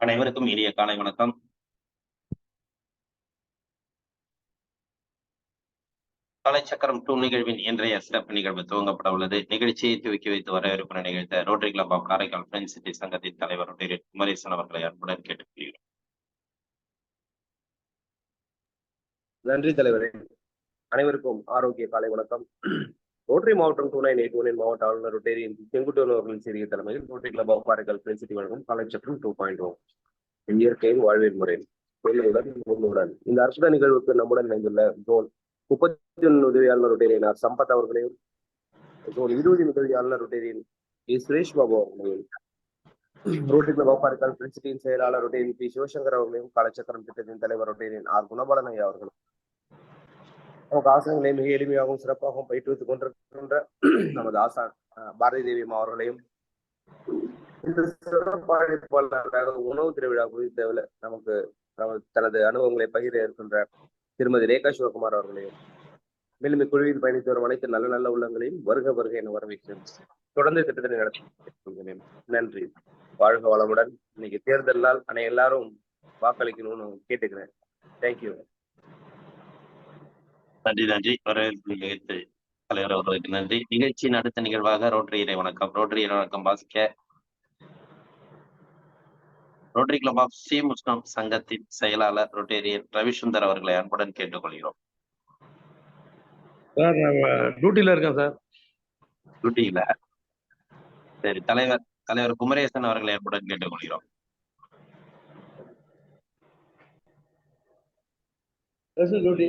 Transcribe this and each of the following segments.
அனைவருக்கும் இனிய காலை வணக்கம். காலைச்சக்கரம் 2 நிகழ்வின் இன்றைய சிறப்பு நிகழ்வு துவங்கப்பட உள்ளது. நிகழ்ச்சியை துவக்கி வைத்து வரவேற்புரை நிகழ்த்த rotary club of Karaikal friends city சங்கத்தின் தலைவர் ரோட்டரி குமரேசன் அவர்களை அன்புடன் கேட்டுக்கொள்கிறோம். நன்றி தலைவரே. அனைவருக்கும் ஆரோக்கிய காலை வணக்கம். ரோட்டரி மாவட்டம் 2981 மாவட்ட ஆளுநர் ரோட்டரி செங்குட்டுவன் அவர்களின் சிறிய தலைமையில் rotary club of Karaikal friends city வழங்கும் காலைச்சக்கரம் 2.0 இயற்கையின் வாழ்வியல் முறை உன்னுடன் இந்த அற்புத நிகழ்வுக்கு நம்முடன் இணைந்துள்ள ஜோன் 31 உதவியாளர் ரோட்டரியினார் சம்பத் அவர்களையும், ஜோன் 20 உதவியாளர் ரோட்டரியின் சுரேஷ் பாபு அவர்களையும், Rotary club of Karaikal Friends சிட்டியின் செயலாளர் ரோட்டரியின் பி சிவசங்கர் அவர்களையும், காலச்சக்கரம் திட்டத்தின் தலைவர் ரோட்டரியின் ஆர் குணபாலன் ஐயா அவர்களும் நமக்கு ஆசனங்களை மிக எளிமையாகவும் சிறப்பாகவும் பயிற்றுவித்துக் கொண்டிருக்கின்ற நமது ஆசான் பாரதி தேவி அவர்களையும், இந்த சிறப்பாக உணவு திருவிழா குறித்த நமக்கு தனது அனுபவங்களை பகிர இருக்கின்ற திருமதி ரேகா சிவகுமார் அவர்களையும், மேலும் இக்குழுவில் பயணித்து வரும் அனைத்து நல்ல நல்ல உள்ளங்களையும் வருக வருக என வரவேற்கிறேன். தொடர்ந்து திட்டத்தை நடத்தி நன்றி. வாழ்க வளமுடன். இன்னைக்கு தேர்தலால் எல்லாரும் வாக்களிக்கணும்னு கேட்டுக்கிறேன். தேங்க்யூ. நன்றி. வரவேற்பு நிகழ்த்து தலைவர் அவர்களுக்கு நன்றி. நிகழ்ச்சியின் அடுத்த நிகழ்வாக ரோட்டரி இறை வணக்கம். ரோட்டரி இறை வணக்கம் வாசிக்க ரோட்டரி கிளப் ஆஃப் சி முஸ்லிம் சங்கத்தின் செயலாளர் ரோட்டரியன் ரவிசுந்தர் அவர்களை அன்புடன் கேட்டுக்கொள்கிறோம். சார், டியூட்டில இருக்கேன் சார். டியூட்டியில சரி. தலைவர் குமரேசன் அவர்களை அன்புடன் கேட்டுக்கொள்கிறோம். டியூட்டி.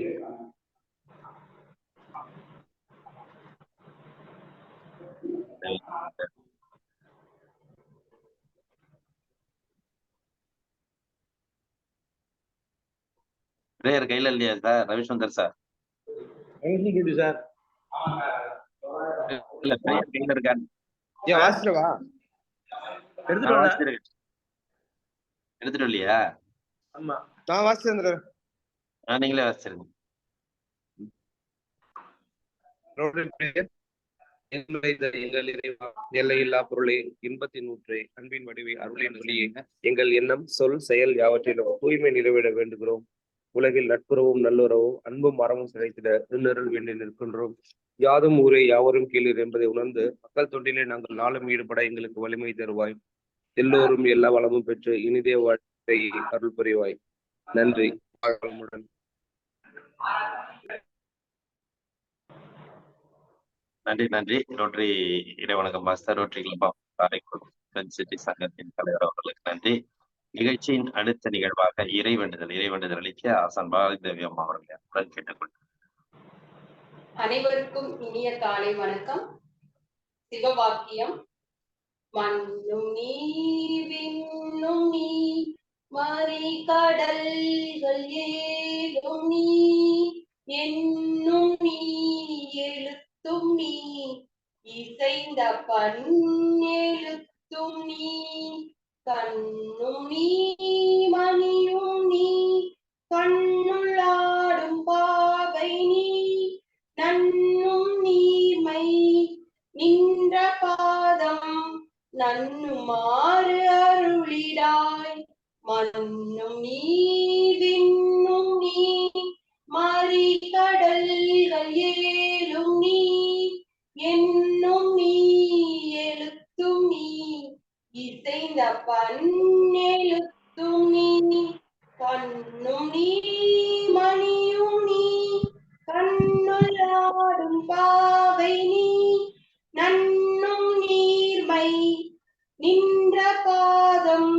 பிரேயர் கையில இல்லையா sir Ravisundar sir? Duty sir. இல்ல, பிரேயர் கையில இருக்காரு. எடுத்துட்டு இல்லையா? ஆமா, நான் வாசிச்சிருந்தேன். நீங்களே வாசிச்சிருங்க. எல்லையில்லா பொருளே, இன்பத்தின் ஊற்றே, அன்பின் வடிவே, அருளின் ஒளியே, எங்கள் எண்ணம் சொல் செயல் யாவற்றிலும் தூய்மை நிறைவேற வேண்டுகிறோம். உலகில் நட்புறவும் நல்லுறவும் அன்பும் மரமும் சிதைத்திட நின்றுள் வேண்டி நிற்கின்றோம். யாதும் ஊரே யாவரும் கீழீர் என்பதை உணர்ந்து மக்கள் தொண்டிலே நாங்கள் நாளும் ஈடுபட எங்களுக்கு வலிமை தருவாய். எல்லோரும் எல்லா வளமும் பெற்று இனிதே வாழ்க்கை அருள் புரிவாய். நன்றி. நன்றி. ரோட்டரி இறை வணக்கம் master. Rotary club of Karaikal friends city சங்கத்தின் தலைவர் அவர்களுக்கு நன்றி. நிகழ்ச்சியின் அடுத்த நிகழ்வாக இறை வேண்டுதல் அளிக்க ஆசான் பாரதி தேவி அம்மா அவர்களை அன்புடன் கேட்டுக்கொள்கிறேன். அனைவருக்கும் இனிய காலை வணக்கம். சிவவாக்கியம். மண்ணும் நீ விண்ணும் நீ மறி கடல்கள் ஏலும் நீ என்னும் நீ எழுத்தும் நீ இசைந்த பண்ணெழுத்தும் நீ கண்ணும் நீ மணியும் நீ கண்ணுள்ளாடும் பாவை நீ நன்னும் நீர்மை நின்ற பாதம் நன்னுமாறு அருளிடாய். மண்ணும் நீ விண்ணும் நீ மறி கடல்கள் ஏலும் நீ என்னும் நீ எழுத்தும் நீ இசைந்த பண்ணெழுத்தும் நீ கண்ணும் நீ மணியும் நீ கண்ணுள்ளாடும் பாவை நீ நன்னும் நீர்மை நின்ற பாதம்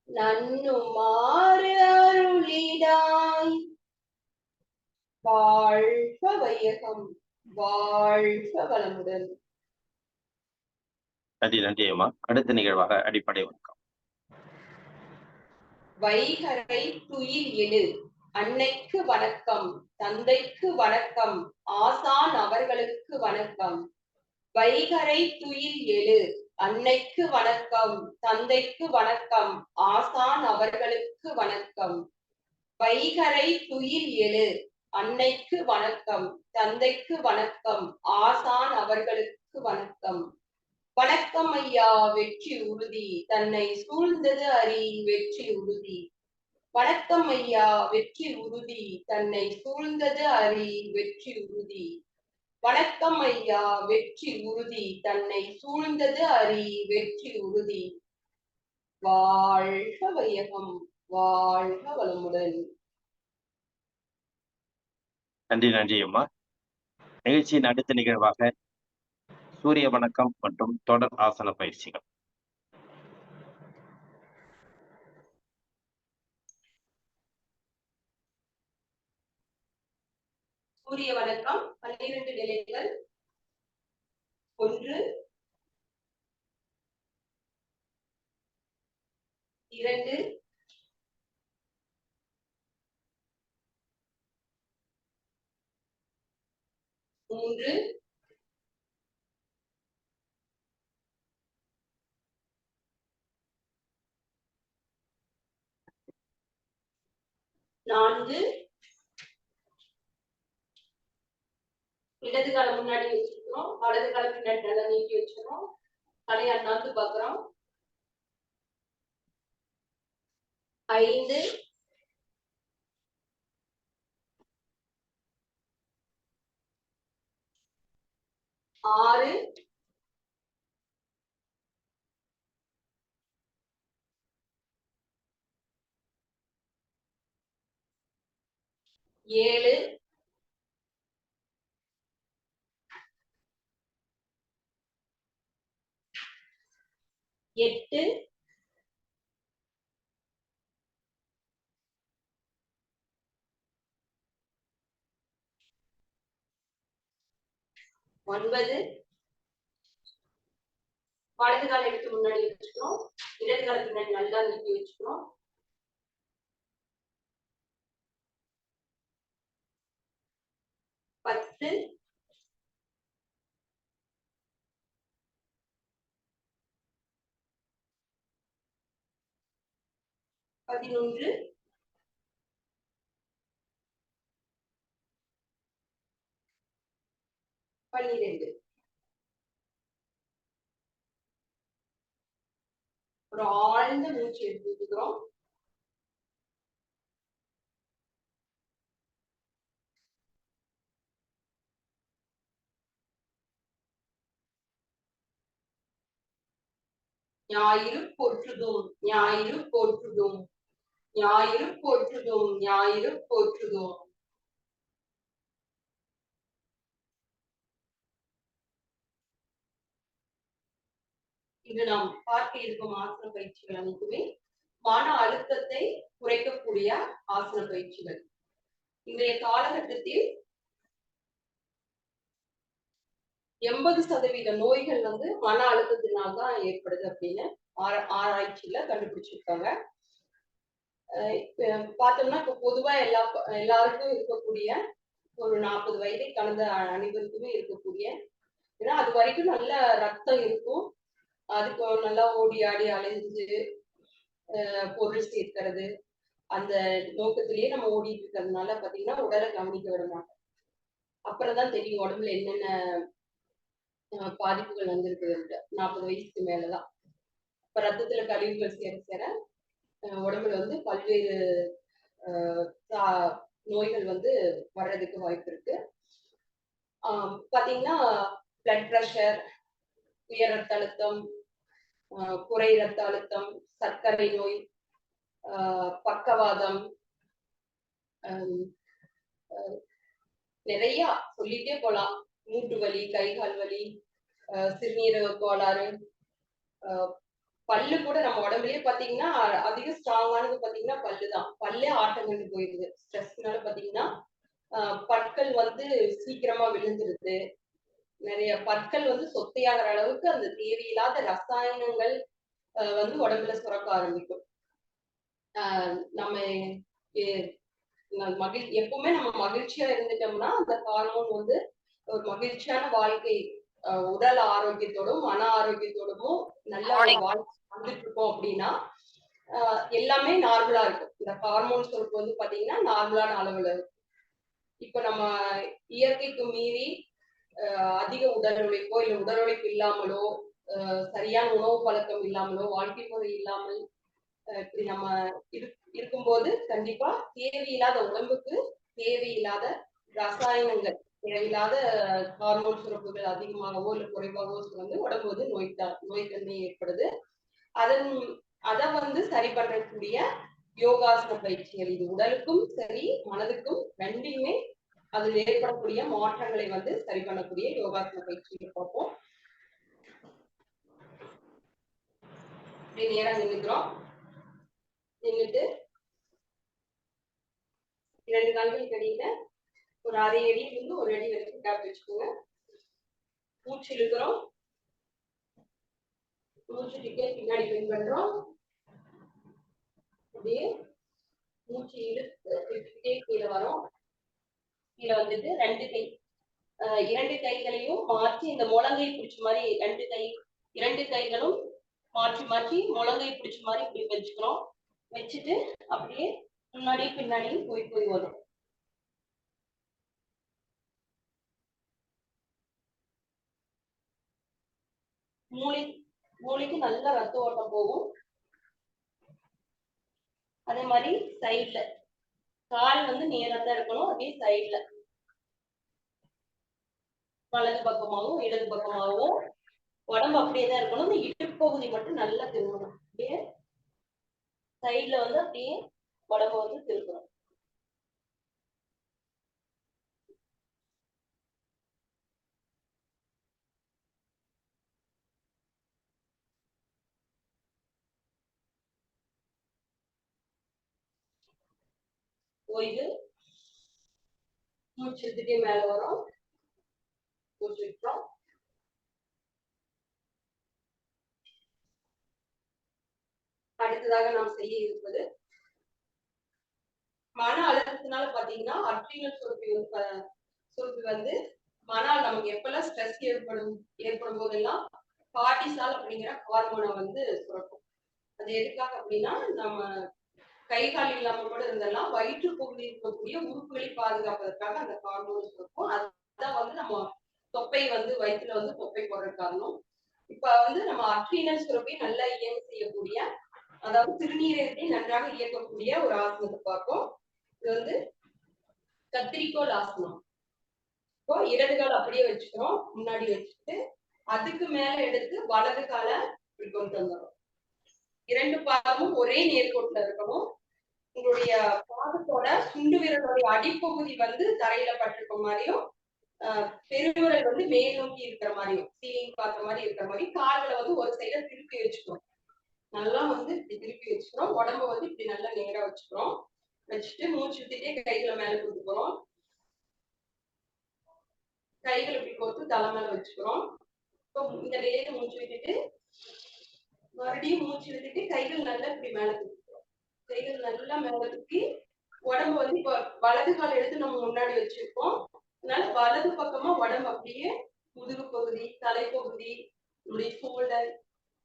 நன்னுமாறு அருளிடாய். வாழ்க வையகம், வாழ்க வளமுடன். நன்றி அம்மா. அடுத்த நிகழ்வாக அடிப்படை வணக்கம். வைகரை துயில் எழு, அன்னைக்கு வணக்கம், தந்தைக்கு வணக்கம், ஆசான் அவர்களுக்கு வணக்கம். வைகரை துயில் எழு, அன்னைக்கு வணக்கம், தந்தைக்கு வணக்கம், ஆசான் அவர்களுக்கு வணக்கம். வைகரை துயில் எழு, அன்னைக்கு வணக்கம், தந்தைக்கு வணக்கம், ஆசான் அவர்களுக்கு வணக்கம். வணக்கம் ஐயா வெற்றி உறுதி, தன்னை சூழ்ந்தது அறி வெற்றி உறுதி. வணக்கம் ஐயா வெற்றி உறுதி, தன்னை சூழ்ந்தது அறி வெற்றி உறுதி. வணக்கம் ஐயா வெற்றி உறுதி, தன்னை சூழ்ந்தது அறி வெற்றி உறுதி. வாழ்க வையகம், வாழ்க வளமுடன். நன்றி நன்றி அம்மா. நிகழ்ச்சியின் அடுத்த நிகழ்வாக சூரிய வணக்கம் மற்றும் தொடர் ஆசன பயிற்சிகள். சூரிய வணக்கம் 12 நிலைகள். 1 2 3 4. இடது கால முன்னாடி வச்சுக்கிறோம், வலது கால பின்னாடி நல்லா நீட்டி வச்சுக்கிறோம், தலையை அண்ணாந்து பாக்குறோம். 5 6 7 8 9. வலது கால எடுத்து முன்னாடி வச்சுக்கிறோம், இடது கால பின்னாடி நல்லா நீட்டி வச்சுக்கிறோம். 10 11 12. ஒரு ஆழ்ந்த மூச்சு எடுத்துக்கிறோம். ஞாயிறு போற்றுதும் ஞாயிறு போற்றுதும் ஞாயிறு போற்றுதும் ஞாயிறு போற்றுதும். இன்று நாம் பார்க்க இருக்கும் ஆசன பயிற்சிகள் அனைத்துமே மன அழுத்தத்தை குறைக்கக்கூடிய ஆசன பயிற்சிகள். இன்றைய காலகட்டத்தில் 80% நோய்கள் மன அழுத்தத்தினால்தான் ஏற்படுது அப்படின்னு ஆராய்ச்சியில கண்டுபிடிச்சிருக்காங்க. பார்த்தோம்னா இப்ப பொதுவா எல்லாருக்கும் இருக்கக்கூடிய ஒரு 40 வயதை கடந்த அனைவருக்குமே இருக்கக்கூடிய, ஏன்னா அது வரைக்கும் நல்ல ரத்தம் இருக்கும், அதுக்கு நல்லா ஓடி ஆடி அலைஞ்சு பொருள் சேர்க்கிறது, அந்த நோக்கத்திலேயே நம்ம ஓடிட்டு இருக்கிறதுனால பாத்தீங்கன்னா உடலை கவனிக்க விட மாட்டோம். அப்புறம் தான் தெரியும் உடம்புல என்னென்ன பாதிப்புகள் வந்திருக்கு. 40 வயசுக்கு மேலதான் இப்ப ரத்தத்துல கழிவுகள் சேர சேர உடம்புல பல்வேறு நோய்கள் வர்றதுக்கு வாய்ப்பு இருக்கு. பாத்தீங்கன்னா பிளட் பிரஷர், உயர் ரத்த அழுத்தம், குறை ரத்த அழுத்தம், சர்க்கரை நோய், பக்கவாதம், நிறைய சொல்லிட்டே போலாம். மூட்டு வலி, கை கால் வலி, சிறுநீரக கோளாறு, பல்லு கூட நம்ம உடம்புலயே பாத்தீங்கன்னா அதிக ஸ்ட்ராங்கானது பாத்தீங்கன்னா பல்லுதான். பல்லே ஆட்டம் கண்டு போயிருது. ஸ்ட்ரெஸ்னால பாத்தீங்கன்னா பற்கள் சீக்கிரமா விழுந்துருது. நிறைய பற்கள் சொத்தையாகிற அளவுக்கு அந்த தேவையில்லாத ரசாயனங்கள் உடம்புல சுரக்க ஆரம்பிக்கும். நம்ம எப்பவுமே நம்ம மகிழ்ச்சியா இருந்துட்டோம்னா அந்த ஹார்மோன் ஒரு மகிழ்ச்சியான வாழ்க்கை, உடல் ஆரோக்கியத்தோடும் மன ஆரோக்கியத்தோடும் நல்ல ஒரு வாழ்க்கை வந்துட்டு இருக்கோம் அப்படின்னா எல்லாமே நார்மலா இருக்கும். இந்த ஹார்மோன் சுரப்பு பாத்தீங்கன்னா நார்மலான அளவுல இருக்கும். இப்ப நம்ம இயற்கைக்கு மீறி அதிக உடல் உழைப்போ இல்ல உடல் உழைப்பு இல்லாமலோ சரியான உணவு பழக்கம் இல்லாமலோ வாழ்க்கை முறை இல்லாமல் இப்படி நம்ம இருக்கும்போது கண்டிப்பா தேவையில்லாத உடம்புக்கு தேவையில்லாத ரசாயனங்கள் தேவையில்லாத ஹார்மோன் சுரப்புகள் அதிகமாகவோ இல்லை குறைவாகவோ வந்து உடம்பு வந்து நோய்த்தன்மை ஏற்படுது. அதை சரி பண்ணக்கூடிய யோகாசன பயிற்சிகள் இது உடலுக்கும் சரி மனதுக்கும் ரெண்டுமே அதில் ஏற்படக்கூடிய மாற்றங்களை வந்து சரி பண்ணக்கூடிய யோகாசன பயிற்சிகள் பார்ப்போம். நேரம் நின்றுக்கிறோம். நின்றுட்டு 2 கால்கள் கடியில ஒரு 1/2 அடியிலிருந்து 1 அடி வரைக்கும் கேப் வச்சுக்கோங்க. மூச்சு இழுக்கிறோம். மூச்சு பின்னாடி பெண் பண்றோம். அப்படியே மூச்சு இழுத்துட்டே கீழே வரும். கீழே வந்துட்டு 2 கைகளையும் மாற்றி இந்த முழங்கை பிடிச்ச மாதிரி 2 கைகளும் மாற்றி மாற்றி முழங்கை பிடிச்ச மாதிரி இப்படி வச்சுக்கிறோம். வச்சுட்டு அப்படியே முன்னாடி பின்னாடி போய் வரும். மூளைக்கு நல்ல ரத்த ஓட்டம் போகும். அதே மாதிரி சைட்ல கால் வந்து நேரா தான் இருக்கணும். அப்படியே சைட்ல வலது பக்கமாகவும் இடது பக்கமாகவும் உடம்பு அப்படியே தான் இருக்கணும். இந்த இடுப்பு பகுதி மட்டும் நல்லா திரும்பணும். அப்படியே சைட்ல வந்து அப்படியே உடம்பு வந்து திரும்பணும். ஓய்வு. மூச்சு எடுத்துட்டே மேல வரும். மூச்சு விட்டோம். அடுத்ததாக நாம் செய்ய இருப்பது மன அழுத்தத்தினால பாத்தீங்கன்னா அட்ரினல் சுரப்பி வந்து நமக்கு எப்பெல்லாம் ஸ்ட்ரெஸ் ஏற்படும் போதெல்லாம் கார்டிசால் அப்படிங்கிற ஹார்மோனை வந்து சுரக்கும். அது எதுக்காக அப்படின்னா நம்ம கை கால் இல்லாம கூட இருந்தெல்லாம் வயிற்று பகுதியில் இருக்கக்கூடிய உறுப்புகளை பாதுகாப்பதற்காக அந்த ஹார்மோன் சுரக்கும். அதுதான் வந்து நம்ம தொப்பை வந்து வயிற்றுல வந்து தொப்பை போடுற காரணம். இப்ப வந்து நம்ம அட்ரினல் சுரப்பி நல்லா இயங்க செய்யக்கூடிய, அதாவது சிறுநீரகத்தை நன்றாக இயக்கக்கூடிய ஒரு ஆசனத்தை பார்ப்போம். இது வந்து கத்திரிக்கோள் ஆசனம். இப்போ இடது கால் அப்படியே வச்சுக்கிறோம். முன்னாடி வச்சுட்டு அதுக்கு மேல எடுத்து வலது காலை இப்படி கொண்டு வந்துடும். 2 பாதமும் ஒரே நேர்கோட்டுல இருக்கணும். உங்களுடைய பாதத்தோட சுண்டு விரலுடைய அடிப்பகுதி வந்து தரையில பட்டிருக்க மாதிரியும் பெருவிரல் வந்து மேல் நோக்கி இருக்கிற மாதிரியும் சீலிங் பார்த்த மாதிரி இருக்கிற மாதிரி கால்களை வந்து ஒரு சைட திருப்பி வச்சுக்கிறோம். நல்லா வந்து இப்படி திருப்பி வச்சுக்கிறோம். உடம்ப வந்து இப்படி நல்லா நேரா வச்சுக்கிறோம். வச்சுட்டு மூச்சு விட்டுட்டே கைகளை மேல கொடுத்துக்கிறோம். கைகளை இப்படி கோர்த்து தலை மேல வச்சுக்கிறோம். இப்போ இந்த நிலையில மூச்சு விட்டுட்டு மறுபடியும் மூச்சு விட்டுட்டு கைகள் நல்லா இப்படி மேல தூக்கிக்கிறோம். கைகள் நல்லா மேல தூக்கி உடம்பு வந்து இப்போ வலது கால் எடுத்து நம்ம முன்னாடி வச்சிருக்கோம். அதனால வலது பக்கமா உடம்பு அப்படியே முதுகு பகுதி, தலைப்பகுதி, நம்முடைய ஷோல்டர்,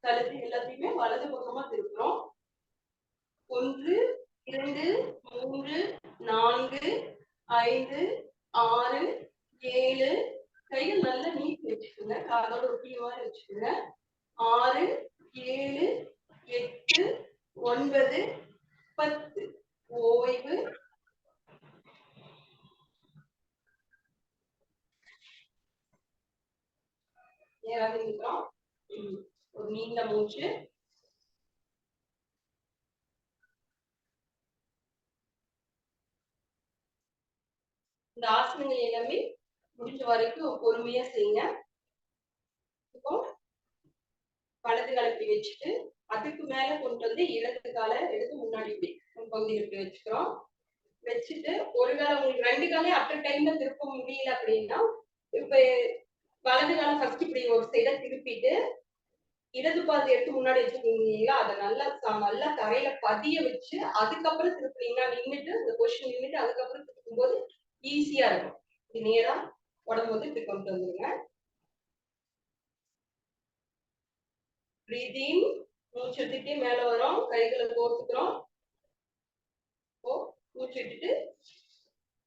கழுத்து எல்லாத்தையுமே வலது பக்கமா திருப்புறோம். 1 2 3 4 5 6 7 கைகள் நல்லா நீட்டி வச்சுக்கோங்க. காலோட ஒட்டிய மாதிரி வச்சுக்கோங்க. 6 7 8 9 10 ஓய்வு. நேராக நிற்கிறோம். ஒரு நீண்ட மூச்சு. இந்த ஆசனங்கள் எல்லாமே முடிஞ்ச வரைக்கும் பொறுமையா செய்யுங்க. இப்போ வலது காலை இப்படி வச்சுட்டு அதுக்கு மேல கொண்டு வந்து இடது காலை எடுத்து முன்னாடி இப்படி பகுதியில் இப்படி வச்சுக்கிறோம். வச்சுட்டு ஒரு காலை உங்களுக்கு 2 காலையும் அட் அ டைம்ல திருப்ப முடியல அப்படின்னா இப்ப வலது காலை ஃபர்ஸ்ட் இப்படி ஒரு சைடா திருப்பிட்டு இடது பாதை எடுத்து முன்னாடி வச்சுருக்கீங்களா, அதை நல்லா தரையில பதிய வச்சு அதுக்கப்புறம் திருப்பினீங்கன்னா நின்றுட்டு இந்த பொசிஷன் நின்றுட்டு அதுக்கப்புறம் திருப்பும் போது ஈஸியா இருக்கும். இது நேரா உடம்பு வந்து இப்படி கொண்டு வந்துருங்க. பிரீதிங். மூச்சு விட்டுட்டே மேல வரும். கைகளை கோர்த்துக்கிறோம். மூச்சு விட்டுட்டு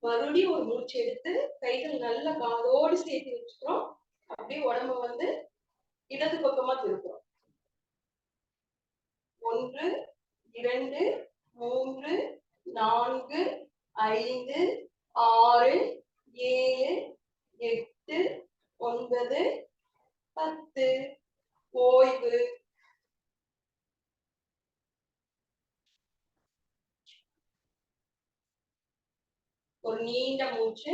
மறுபடியும் ஒரு மூச்சு எடுத்து கைகள் நல்லா காதோடு சேர்த்து வச்சுக்கிறோம். அப்படியே உடம்ப வந்து இடது பக்கமா திருப்புறோம். 1 2 3 4 5 6 7 8 9 10. ஓய்வு. ஒரு நீண்ட மூச்சு.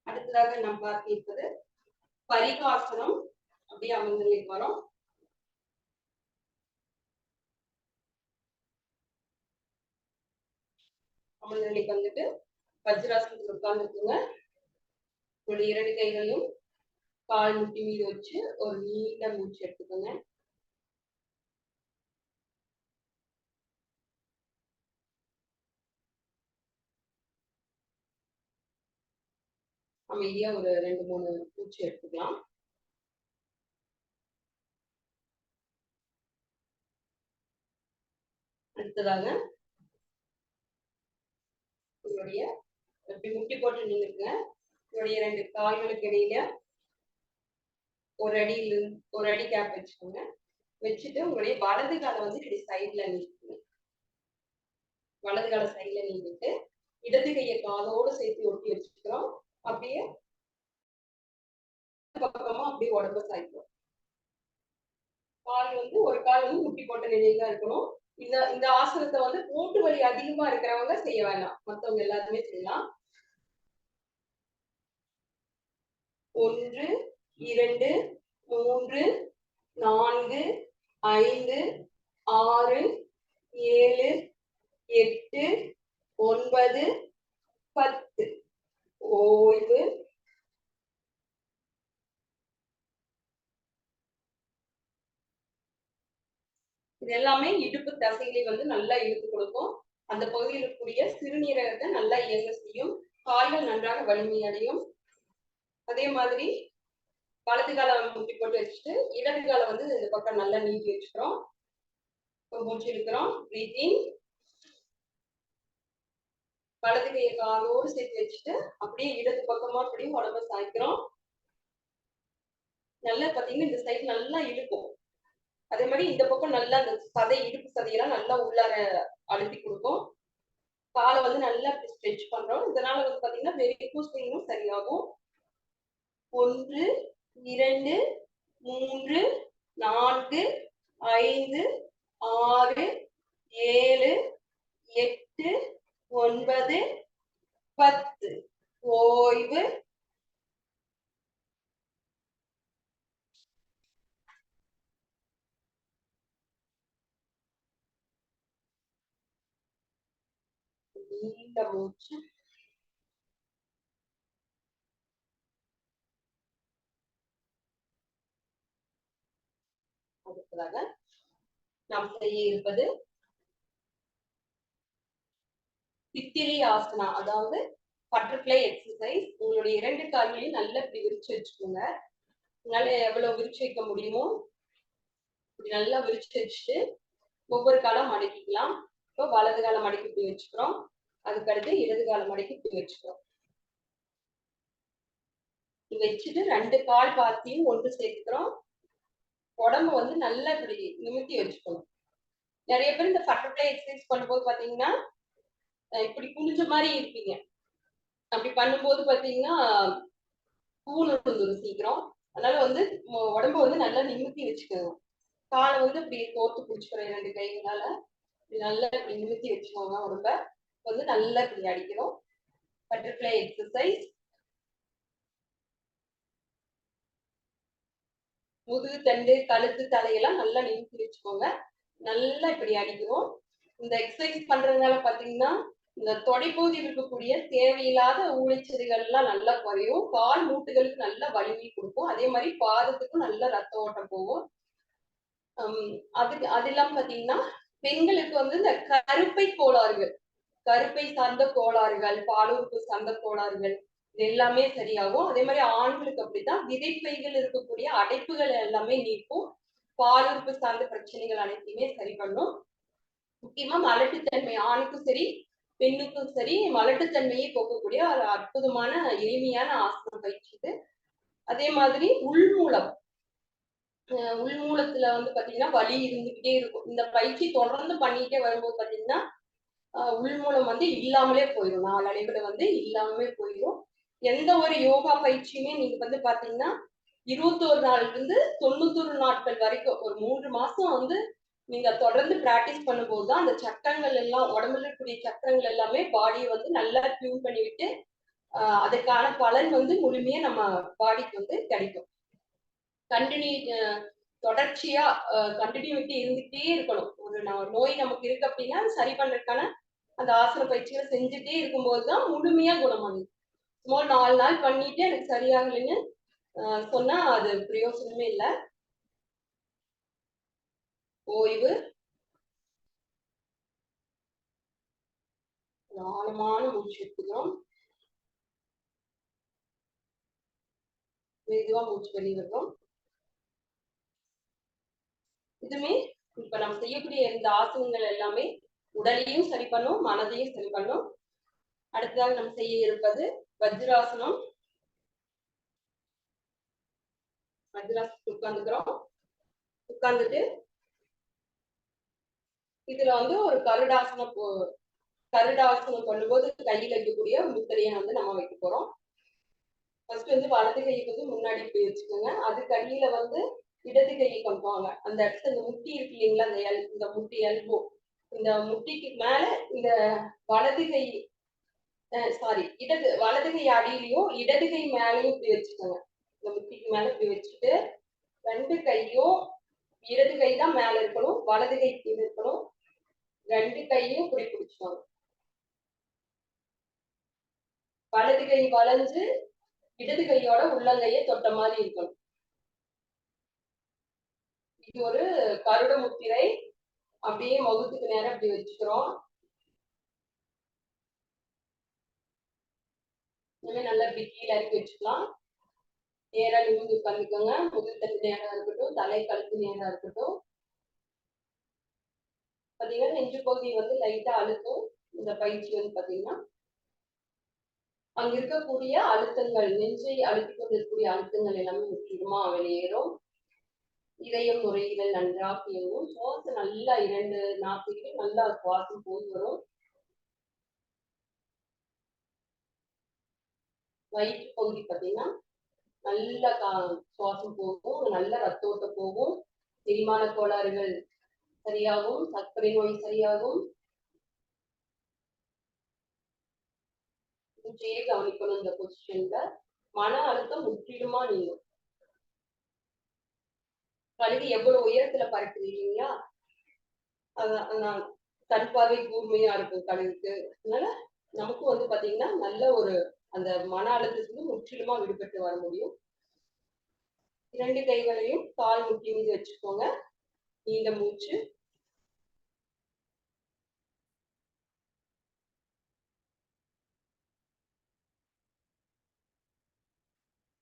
அடுத்ததாக நாம் பார்க்க இருப்பது பரிகாசனம். அப்படியே அமர்ந்த நிலைக்கு வரோம். அமர்ந்த நிலைக்கு வந்துட்டு வஜ்ராசனத்தில் உட்கார்ந்துக்குங்க. உங்களுடைய 2 கைகளையும் கால் முட்டி மீது வச்சு ஒரு நீண்ட மூச்சு எடுத்துக்கோங்க. அமைதியா ஒரு 2-3 மூச்சு எடுத்துக்கலாம். அடுத்ததாக உங்களுடைய இப்படி முட்டி போட்டு நின்றுங்க. உங்களுடைய 2 கால்களுக்கு இடையில ஒரு அடி கேப் வச்சுக்கோங்க. வச்சுட்டு உங்களுடைய வலது காலை வந்து இப்படி சைட்ல நீட்டுங்க. வலது காலை சைட்ல நீட்டிட்டு இடது கையை காலோடு சேர்த்து ஒட்டி வச்சுக்கிறோம். அப்படியே பக்கமா அப்படியே உடம்பு சாய்க்கிறோம். கால் வந்து ஒரு கால் வந்து முட்டி போட்ட நிலையில இருக்கணும். இந்த ஆசனத்தை வந்து மூட்டு வலி அதிகமா இருக்கிறவங்க செய்ய வேண்டாம், மத்தவங்க எல்லாருமே செய்யலாம். 1 2 3 4 5 6 7 8 9 10. ஓய்வு. இது எல்லாமே இடுப்பு தசைகளை வந்து நல்லா இழுத்து கொடுக்கும். அந்த பகுதியில் இருக்கக்கூடிய சிறுநீரகத்தை நல்லா இயங்க செய்யும். கால்கள் நன்றாக வலிமையடையும். அதே மாதிரி வலது காலை முட்டி போட்டு வச்சுட்டு இடது காலை வந்து இந்த பக்கம் நல்லா நீட்டி வச்சுக்கிறோம். மூச்சு இருக்கிறோம். பிரீத்திங். வலது கையை காலோடு சேர்த்து வச்சுட்டு அப்படியே இடது பக்கமா அப்படியும் உடம்ப சாய்க்கிறோம். நல்லா பாத்தீங்கன்னா இந்த சைடு நல்லா இழுக்கும். அதே மாதிரி இந்த பக்கம் நல்லா அந்த சதை, இடுப்பு சதையெல்லாம் நல்லா உள்ளார அழுத்தி கொடுக்கும். காலை வந்து நல்லா ஸ்ட்ரெச் பண்றோம். இதனால வந்து பாத்தீங்கன்னா வெரிகோஸ் பெயினும் சரியாகும். 1 2 3 4 5 6 7 8 9 10. ஓய்வு. நீண்ட மூச்சு. அடுத்ததாக நாம் செய்ய இருப்பது தித்திலி ஆசனா, அதாவது பட்டர்ஃப்ளை எக்ஸசைஸ். உங்களுடைய 2 கால்களையும் நல்லா இப்படி விரிச்சு வச்சுக்கோங்க. உங்களால எவ்வளவு விரிச்சு வைக்க முடியுமோ இப்படி நல்லா விரிச்சு வச்சுட்டு ஒவ்வொரு காலம் மடக்கிக்கலாம். இப்போ வலது காலை மடக்கி இப்படி வச்சுக்கிறோம். அதுக்கடுத்து இடது காலை மடக்கி இப்படி வச்சுக்கிறோம். வச்சுட்டு 2 கால் பாத்தியும் ஒன்று சேர்த்துக்கிறோம். உடம்பு வந்து நல்லா இப்படி நிமித்தி வச்சுக்கணும். நிறைய பேர் இந்த பட்டர்ஃப்ளை எக்ஸசைஸ் பண்ணும்போது பாத்தீங்கன்னா இப்படி குனிஞ்ச மாதிரி இருப்பீங்க. அப்படி பண்ணும்போது பாத்தீங்கன்னா கூண் வந்துடும் சீக்கிரம். அதனால வந்து உடம்ப வந்து நல்லா நிமித்தி வச்சுக்கணும். காலை வந்து இப்படி கோர்த்து பிடிச்சிக்கிறோம் 2 கைகளால. இப்படி நல்லா இப்படி நிமித்தி வச்சுக்கோங்க. உடம்ப வந்து நல்லா இப்படி அடிக்கிறோம். Butterfly exercise. முதுகு தண்டு, கழுத்து, தலையெல்லாம் நல்லா நிமித்தி வச்சுக்கோங்க. நல்லா இப்படி அடிக்கிறோம். இந்த எக்ஸசைஸ் பண்றதுனால பாத்தீங்கன்னா இந்த தொடைப்பகுதியில் இருக்கக்கூடிய தேவையில்லாத ஊழிச்செடிகள் எல்லாம் நல்லா குறையும். கால் மூட்டுகளுக்கு நல்ல வலிமை கொடுக்கும். அதே மாதிரி பாதத்துக்கும் நல்ல ரத்த ஓட்டம் போகும். அது இல்லாம பாத்தீங்கன்னா பெண்களுக்கு வந்து இந்த கருப்பை கோளாறுகள், கருப்பை சார்ந்த கோளாறுகள், பாலுறுப்பு சார்ந்த கோளாறுகள் இது எல்லாமே சரியாகும். அதே மாதிரி ஆண்களுக்கு அப்படித்தான் விதைப்பைகள் இருக்கக்கூடிய அடைப்புகள் எல்லாமே நீக்கும். பாலுறுப்பு சார்ந்த பிரச்சனைகள் அனைத்தையுமே சரி பண்ணும். முக்கியமா மலட்டுத்தன்மை ஆணுக்கும் சரி பெண்ணுக்கும் சரி மலட்டுத்தன்மையை போக்கக்கூடிய ஒரு அற்புதமான எளிமையான ஆசன பயிற்சி இது. அதே மாதிரி உள்மூலம் உள்மூலத்துல வந்து பாத்தீங்கன்னா வலி இருந்துகிட்டே இருக்கும். இந்த பயிற்சி தொடர்ந்து பண்ணிட்டே வரும்போது பாத்தீங்கன்னா உள்மூலம் வந்து இல்லாமலே போயிடும். நாளடைவுல வந்து இல்லாமலே போயிடும். எந்த ஒரு யோகா பயிற்சியுமே நீங்க வந்து பாத்தீங்கன்னா 21 நாள்ல இருந்து 91 நாட்கள் வரைக்கும் ஒரு 3 மாசம் வந்து நீங்க தொடர்ந்து பிராக்டிஸ் பண்ணும்போது தான் அந்த சக்கரங்கள் எல்லாம் உடம்புல இருக்கக்கூடிய சக்கரங்கள் எல்லாமே பாடியை வந்து நல்லா டியூன் பண்ணிவிட்டு அதுக்கான பலன் வந்து முழுமையா நம்ம பாடிக்கு வந்து கிடைக்கும். கண்டினியூ தொடர்ச்சியா கண்டினியூட்டி இருந்துகிட்டே இருக்கணும். ஒரு நோய் நமக்கு இருக்கு அப்படின்னா சரி பண்றதுக்கான அந்த ஆசன பயிற்சிகளை செஞ்சுட்டே இருக்கும்போதுதான் முழுமையா குணமாகுது. சும்மா 4 நாள் பண்ணிட்டு எனக்கு சரியாகலைன்னு சொன்னா அது பிரயோசனமே இல்லை. ஓய்வு, ஆழமான மூச்சு எடுத்துக்கிறோம், மெதுவா மூச்சு வெளியிடுறோம். இதுமே இப்ப நம்ம செய்யக்கூடிய இந்த ஆசனங்கள் எல்லாமே உடலையும் சரி பண்ணும், மனதையும் சரி பண்ணும். அடுத்ததாக நம்ம செய்ய இருப்பது வஜ்ராசனம். வஜ்ராசனத்துக்கு உட்கார்ந்துக்கிறோம். உட்கார்ந்துட்டு இதுல வந்து ஒரு கருடாசனம் பண்ணும்போது கையில் வைக்கக்கூடிய முத்திரையை வந்து நம்ம வைக்க போறோம். ஃபர்ஸ்ட் வந்து வலது கையை வந்து முன்னாடி போய் வச்சுக்கோங்க. அதுக்கு அடியில வந்து இடது கையை கொண்டு வாங்க. அந்த இடத்துல இந்த முட்டி இருக்கு இல்லைங்களா, இந்த முட்டி எல்போ, இந்த முட்டிக்கு மேல இந்த வலது கை வலது கை அடியிலையும் இடது கை மேலையும் இப்படி வச்சுக்கோங்க. இந்த முட்டிக்கு மேல இப்படி வச்சுட்டு 2 கையும் இடது கை தான் மேல இருக்கணும், வலது கை கீழே இருக்கணும். 2 கையும் இப்படி பிடிச்சுக்கோங்க. வலது கை வளைஞ்சு இடது கையோட உள்ளங்கையை தொட்ட மாதிரி இருக்கணும். இது ஒரு கருட முத்திரை. அப்படியே முகத்துக்கு நேரம் இப்படி வச்சுக்கிறோம். இனிமே நல்லா இப்படி கீழே இறக்கி வச்சுக்கலாம். நேரா நிமிர்ந்து உட்காந்துக்கோங்க. முதல் தட்டு நேரா இருக்கட்டும், தலை கழுத்து நேரா இருக்கட்டும். பாத்தீங்கன்னா நெஞ்சு பகுதி வந்து லைட்டா அழுத்தும். இந்த பயிற்சி வந்து பாத்தீங்கன்னா அங்க இருக்கக்கூடிய அழுத்தங்கள், நெஞ்சை அழுத்தி கொண்டிருக்கக்கூடிய அழுத்தங்கள் எல்லாமே முற்றிலுமா வெளியேறும். இதயம் நுரையீரல் நன்றாக இயங்கும். சுவாசம் நல்லா 2 நாட்களுக்கு நல்லா சுவாசம் போய் வரும். வயிற்று பகுதி பார்த்தீங்கன்னா நல்லா சுவாசம் போகும், நல்ல ரத்த ஓட்டம் போகும், செரிமான கோளாறுகள் சரியாகும், சர்க்கரை நோய் சரியாகும். மூச்சையே கவனிக்கணும் இந்த பொசிஷன்ல. மன அழுத்தம் முற்றிலுமா நீங்கும். கழுவி எவ்வளவு உயரத்துல பறக்குறீங்களா, அதான் கண் பார்வை கூர்மையா இருக்கும் கழுகுக்கு. அதனால நமக்கும் வந்து பாத்தீங்கன்னா நல்ல ஒரு அந்த மன அழுத்தத்துக்கு முற்றிலுமா விடுபட்டு வர முடியும். 2 கைகளையும் கால் முட்டி மீது வச்சுக்கோங்க. நீண்ட மூச்சு.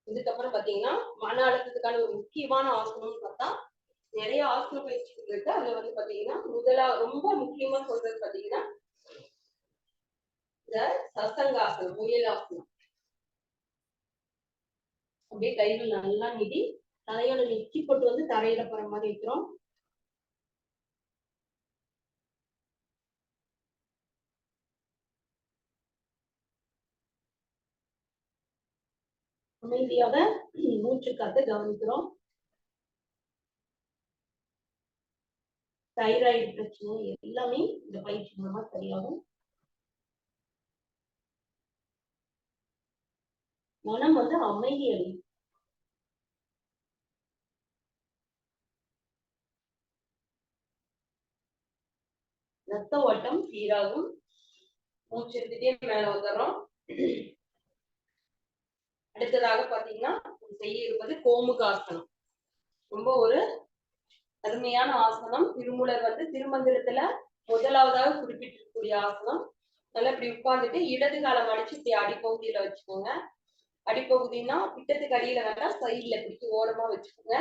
இதுக்கப்புறம் பாத்தீங்கன்னா மன அழுத்தத்துக்கான ஒரு முக்கியமான ஆசனம்னு பார்த்தா நிறைய ஆசன பயிற்சிகள் இருக்கு. அதுல வந்து பாத்தீங்கன்னா ரொம்ப முக்கியமா சொல்றது பாத்தீங்கன்னா இந்த சசங்காசனம், முயல் ஆசனம். அப்படியே கைகள் நல்லா நீட்டி தலையோட நெச்சி போட்டு வந்து தரையில போற மாதிரி வைக்கிறோம். அமைதியாக மூச்சு காத்து கவனிக்கிறோம். தைராய்டு பிரச்சனை எல்லாமே இந்த பயிற்சி மூலமா சரியாகும். மனம் வந்து அமைதி அடையும். ரத்த ஓட்டம் சீராகும். மூச்சு எடுத்துட்டே மேல வந்துடுறோம். அடுத்ததாக பாத்தீங்கன்னா செய்ய இருப்பது கோமுகாசனம். ரொம்ப ஒரு அருமையான ஆசனம். திருமூலர் வந்து திருமந்திரத்துல முதலாவதாக குறிப்பிட்டிருக்கக்கூடிய ஆசனம். நல்லா இப்படி உட்கார்ந்துட்டு இடது காலம் அடிச்சு இப்படி அடிப்பகுதியில வச்சுக்கோங்க. அடிப்பகுதினா பிட்டத்துக்கு அடியில வேண்டாம், சைட்ல பிடிச்சி ஓரமா வச்சுக்கோங்க.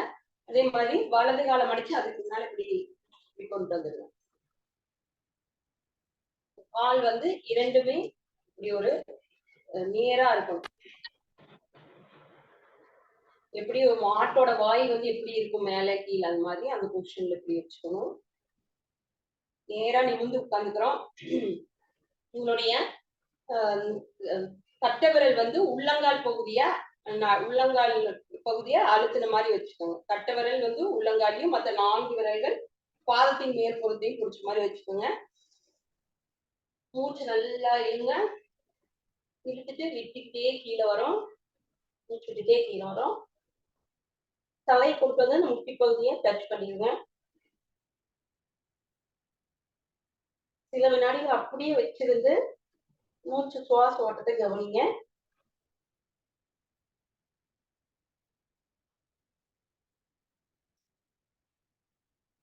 அதே மாதிரி வலது காலம் அடிச்சு அதுக்கு மேல இப்படி கொண்டு வந்துடுங்க. கால் வந்து இரண்டுமே இப்படி ஒரு நேரா இருக்கணும். எப்படி ஒரு மாட்டோட வாய் வந்து எப்படி இருக்கும் மேலே கீழே அந்த மாதிரி அந்த பொசிஷன்ல இப்படி வச்சுக்கணும். நேரா நிமிர்ந்து உட்கார்ந்துக்கிறோம். உங்களுடைய கட்டை விரல் வந்து உள்ளங்கால் பகுதியா உள்ளங்கால் பகுதியை அழுத்தின மாதிரி வச்சுக்கோங்க. கட்டை விரல் வந்து உள்ளங்காலையும் மற்ற 4 விரல்கள் பாதத்தின் மேற்புறத்தையும் பிடிச்ச மாதிரி வச்சுக்கோங்க. மூச்சு நல்லா இழுங்க. இழுத்துட்டு விட்டுக்கிட்டே கீழே வரும். மூச்சு விட்டுட்டே கீழே வரும். தலை கொண்டு வந்து முட்டி பகுதியை டச் பண்ணிடுங்க. சில வினாடிகள் அப்படியே வச்சிருந்து மூச்சு சுவாச ஓட்டத்தை கவனிங்க.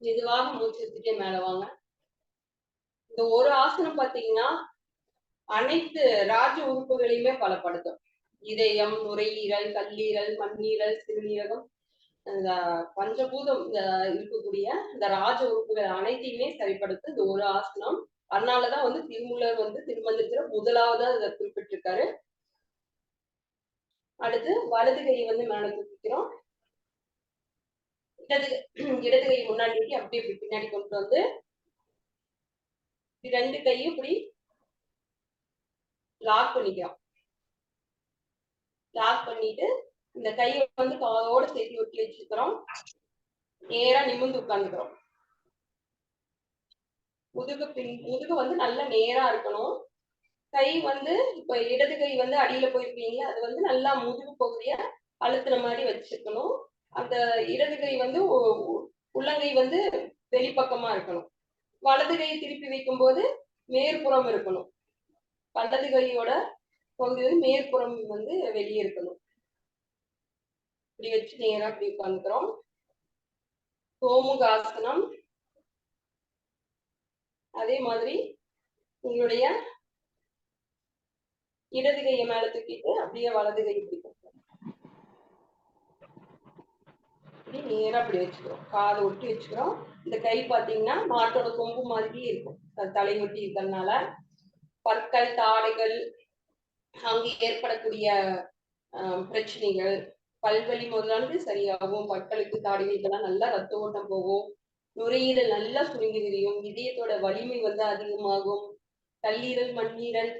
மெதுவாக மூச்சு எடுத்துட்டே மேல வாங்க. இந்த ஒரு ஆசனம் பாத்தீங்கன்னா அனைத்து ராஜ உறுப்புகளையுமே பலப்படுத்தும். இதயம், நுரையீரல், கல்லீரல், மண்ணீரல், சிறுநீரகம், இந்த பஞ்சபூதம் இருக்கக்கூடிய இந்த ராஜ உறுப்புகள் அனைத்தையுமே சரிப்படுத்த இந்த ஒரு ஆசனம். அதனாலதான் வந்து திருமூலர் வந்து திருமந்திரத்துல முதலாவதா இதை குறிப்பிட்டிருக்காரு. அடுத்து வலது கையை வந்து மேல தூக்கிக்கிறோம். இடது கை முன்னாடி அப்படியே இப்படி பின்னாடி கொண்டு வந்து 2 கையும் இப்படி லாக் பண்ணிக்கிறோம். லாக் பண்ணிட்டு இந்த கையை வந்து காலோட சேர்த்து ஒட்டி வச்சுக்கிறோம். நேரா நிமிர்ந்து உட்கார்ந்துக்கிறோம். முதுகு வந்து நல்லா நேரா இருக்கணும். கை வந்து இப்ப இடது கை வந்து அடியில போயிருப்பீங்க, அது வந்து நல்லா முதுகு பகுதிய அழுத்துற மாதிரி வச்சுக்கணும். அந்த இடது கை வந்து உள்ளங்கை வந்து வெளிப்பக்கமா இருக்கணும். வலது கை திருப்பி வைக்கும் போது மேற்புறம் இருக்கணும். வலது கையோட பகுதி வந்து மேற்புறம் வந்து வெளியே இருக்கணும். இப்படி வச்சு நேரா இப்படி உட்காந்துக்கிறோம். கோமுகாசனம். அதே மாதிரி உங்களுடைய இடது கையை மேல தூக்கிட்டு அப்படியே வலது கை பிடிக்கும். இப்படி நேரா அப்படி வச்சுக்கிறோம். காதை ஒட்டி வச்சுக்கிறோம். இந்த கை பாத்தீங்கன்னா மாட்டோட கொம்பு மாதிரியே இருக்கும். தலை ஒட்டி இருக்கிறதுனால பற்கள், தாடைகள், அங்கு ஏற்படக்கூடிய பிரச்சனைகள், பல்வலி முதலானது சரியாகும். பற்களுக்கு, தாடைகளுக்கெல்லாம் நல்லா ரத்த ஓட்டம் போகும். நுரையீரல் நல்லா சுருங்கி விரியும். இதயத்தோட வலிமை வந்து அதிகமாகும். கல்லீரல், மண்ணீரல்,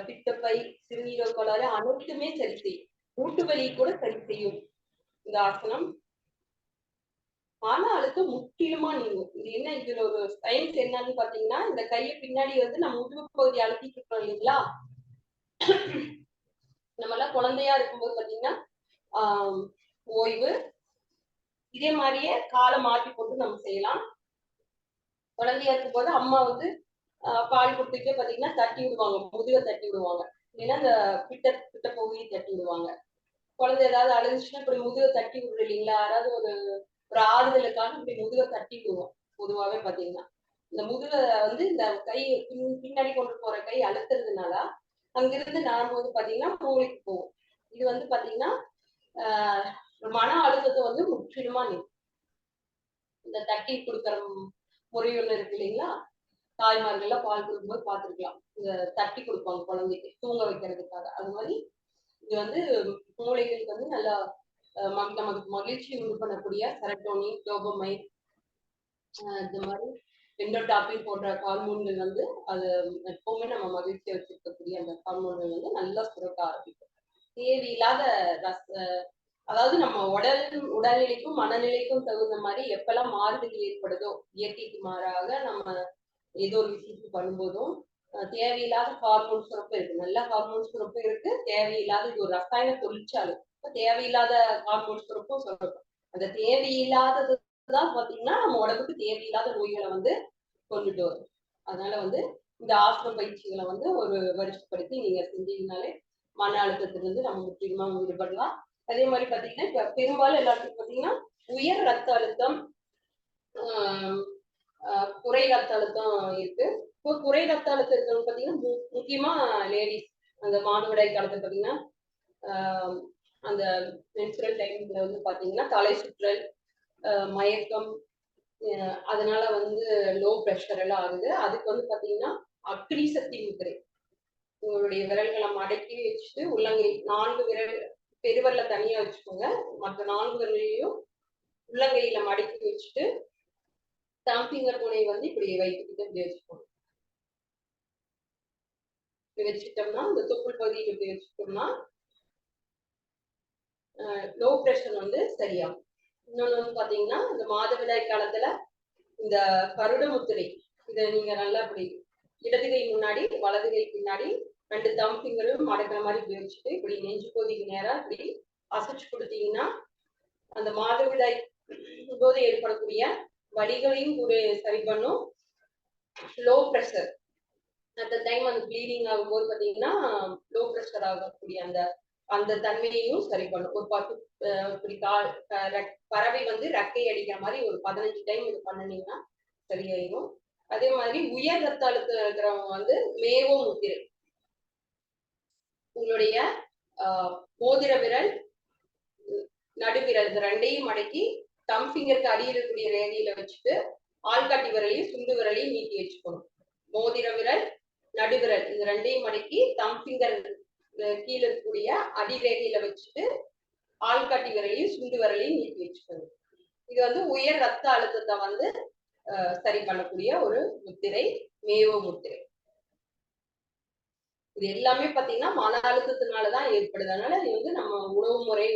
பித்தப்பை, சிறுநீரக கோளாறு அனைத்துமே சரி செய்யும். மூட்டு வலி கூட சரி செய்யும் இந்த ஆசனம். மன அழுத்தம் முற்றிலுமா நீங்கும். இது என்ன, இதுல ஒரு சயின்ஸ் என்னன்னு பாத்தீங்கன்னா, இந்த கையை பின்னாடி வந்து நம்ம முதுகு பகுதி அழுத்திட்டு இருக்கோம் இல்லைங்களா? நம்ம எல்லாம் குழந்தையா இருக்கும்போது பாத்தீங்கன்னா ஓய்வு இதே மாதிரியே காலை மாற்றி போட்டு நம்ம செய்யலாம். குழந்தையா இருக்கும் போது அம்மா வந்து பால் கொடுத்துட்டு பாத்தீங்கன்னா தட்டி விடுவாங்க, முதுகை தட்டி விடுவாங்க, இல்லைன்னா இந்த பிட்ட பகுதியை தட்டி விடுவாங்க. குழந்தை ஏதாவது அழுதுச்சுன்னா இப்படி முதுகை தட்டி விடுற இல்லைங்களா? யாராவது ஒரு ஆறுதலுக்காக இப்படி முதுகை தட்டி விடுவோம். பொதுவாகவே பாத்தீங்கன்னா இந்த முதுகை வந்து இந்த கை பின்னாடி கொண்டு போற கை அழுத்துறதுனால அங்கிருந்து நரம்பு பாத்தீங்கன்னா மூளைக்கு போகும். இது வந்து பாத்தீங்கன்னா மன அழுத்தத்தை வந்து முற்றிலுமா நீக்கும். இந்த தட்டி கொடுக்குற முறை ஒண்ணு இருக்கு இல்லைங்களா? தாய்மார்கள்லாம் பால் கொடுக்கும்போது பார்த்துருக்கலாம். இந்த தட்டி கொடுப்பாங்க குழந்தைக்கு தூங்க வைக்கிறதுக்காக. அது மாதிரி இது வந்து மூளைகளுக்கு வந்து நல்லா நமக்கு மகிழ்ச்சி உண்டு பண்ணக்கூடிய செரட்டோனின், டோபமைன், இந்த மாதிரி எண்டோடார்பின் போன்ற ஹார்மோன்கள் வந்து அது எப்பவுமே நம்ம மகிழ்ச்சியை வச்சிருக்கக்கூடிய அந்த ஹார்மோன்கள் வந்து நல்லா சுரக்க ஆரம்பிக்கும். தேவையில்லாத அதாவது நம்ம உடல்நிலைக்கும் மனநிலைக்கும் தகுந்த மாதிரி எப்பெல்லாம் மாறுதல் ஏற்படுதோ, இயற்கைக்கு மாறாக நம்ம ஏதோ ஒரு விஷயத்துக்கு பண்ணும்போதும் தேவையில்லாத ஹார்மோன் சுரப்பு இருக்கு. நல்ல ஹார்மோன் சுரப்பு இருக்கு, தேவையில்லாத இது ஒரு ரசாயன தொழிற்சாலை. தேவையில்லாத ஹார்மோன் சுரப்பும் சுரக்கும். அந்த தேவையில்லாததுதான் பாத்தீங்கன்னா நம்ம உடம்புக்கு தேவையில்லாத நோய்களை வந்து கொண்டுட்டு வரும். அதனால வந்து இந்த ஆசன பயிற்சிகளை வந்து ஒரு வரிசைப்படுத்தி நீங்க செஞ்சீங்கனாலே மன அழுத்தத்திலிருந்து நம்ம முற்றிலுமா விடுபடலாம். அதே மாதிரி பாத்தீங்கன்னா இப்ப பெரும்பாலும் எல்லாத்துக்கும் பாத்தீங்கன்னா உயர் ரத்த அழுத்தம், குறை ரத்த அழுத்தம் இருக்கு. இப்போ குறை ரத்த அழுத்தம் இருக்கிறவங்க பாத்தீங்கன்னா முக்கியமா லேடிஸ் அந்த மாதவிடாய் காலத்துல பாத்தீங்கன்னா அந்த மென்சுரல் டைம்ல வந்து பாத்தீங்கன்னா தலை சுற்றல், மயக்கம், அதனால வந்து லோ ப்ரெஷர் எல்லாம் ஆகுது. அதுக்கு வந்து பாத்தீங்கன்னா அக்னி சக்தி முத்திரை. உங்களுடைய விரல்களை மடக்கி வச்சுட்டு உள்ளங்கை 4 விரல் பெருவரல தனியா வச்சுக்கோங்க. மற்ற 4 விரலையும் உள்ளங்கையில மடக்கி வச்சுட்டு தம் ஃபிங்கர் துணை வந்து இப்படி வைத்துக்கிட்டு இப்படி வச்சுக்கோங்க. இப்படி வச்சுட்டோம்னா இந்த தொப்புள் பகுதியில் இப்படி வச்சுட்டோம்னா லோ பிரஷர் வந்து சரியாகும். இன்னொன்று வந்து பாத்தீங்கன்னா இந்த மாதவிடாய் காலத்துல இந்த கருட முத்திரை இதை நீங்க நல்லா இப்படி இடது கை முன்னாடி வலது கை பின்னாடி 2 தம் ஃபிங்கரும் மடக்கிற மாதிரி இப்படி வச்சுட்டு இப்படி நெஞ்சு பகுதிக்கு நேரா இப்படி அசைச்சு கொடுத்தீங்கன்னா அந்த மாதவிடாய் போது ஏற்படக்கூடிய வலிகளையும் கூட சரி பண்ணும். லோ ப்ரெஷர் அந்த டைம் அந்த ப்ளீடிங் ஆகும்போது பாத்தீங்கன்னா லோ ப்ரெஷர் ஆகக்கூடிய அந்த தன்மையையும் சரி பண்ணும். ஒரு 10 இப்படி பறவை வந்து ரெக்கை அடிக்கிற மாதிரி ஒரு 15 டைம் இது பண்ணினீங்கன்னா சரியாயிடும். அதே மாதிரி உயர் ரத்த அழுத்தம் இருக்கிறவங்க வந்து மேவோ முத்திரை உங்களுடைய மோதிர விரல் நடுவிரல் இந்த 2யும் மடக்கி தம் ஃபிங்கருக்கு அடியில் இருக்கக்கூடிய ரேகையில வச்சுட்டு ஆள்காட்டி விரலையும் சுண்டு விரலையும் நீட்டி வச்சுக்கணும். மோதிர விரல் நடுவிரல் இந்த 2யும் மடக்கி தம் ஃபிங்கர் கீழே இருக்கக்கூடிய அடிரேகையில வச்சுட்டு ஆள்காட்டி விரலையும் சுண்டு விரலையும் நீட்டி வச்சுக்கணும். இது வந்து உயர் ரத்த அழுத்தத்தை வந்து சரி பண்ணக்கூடிய ஒரு முத்திரை மேவோ முத்திரை. இது எல்லாமே பாத்தீங்கன்னா மன அழுத்தத்தினாலதான் ஏற்படுது. அதனால இது வந்து நம்ம உணவு முறை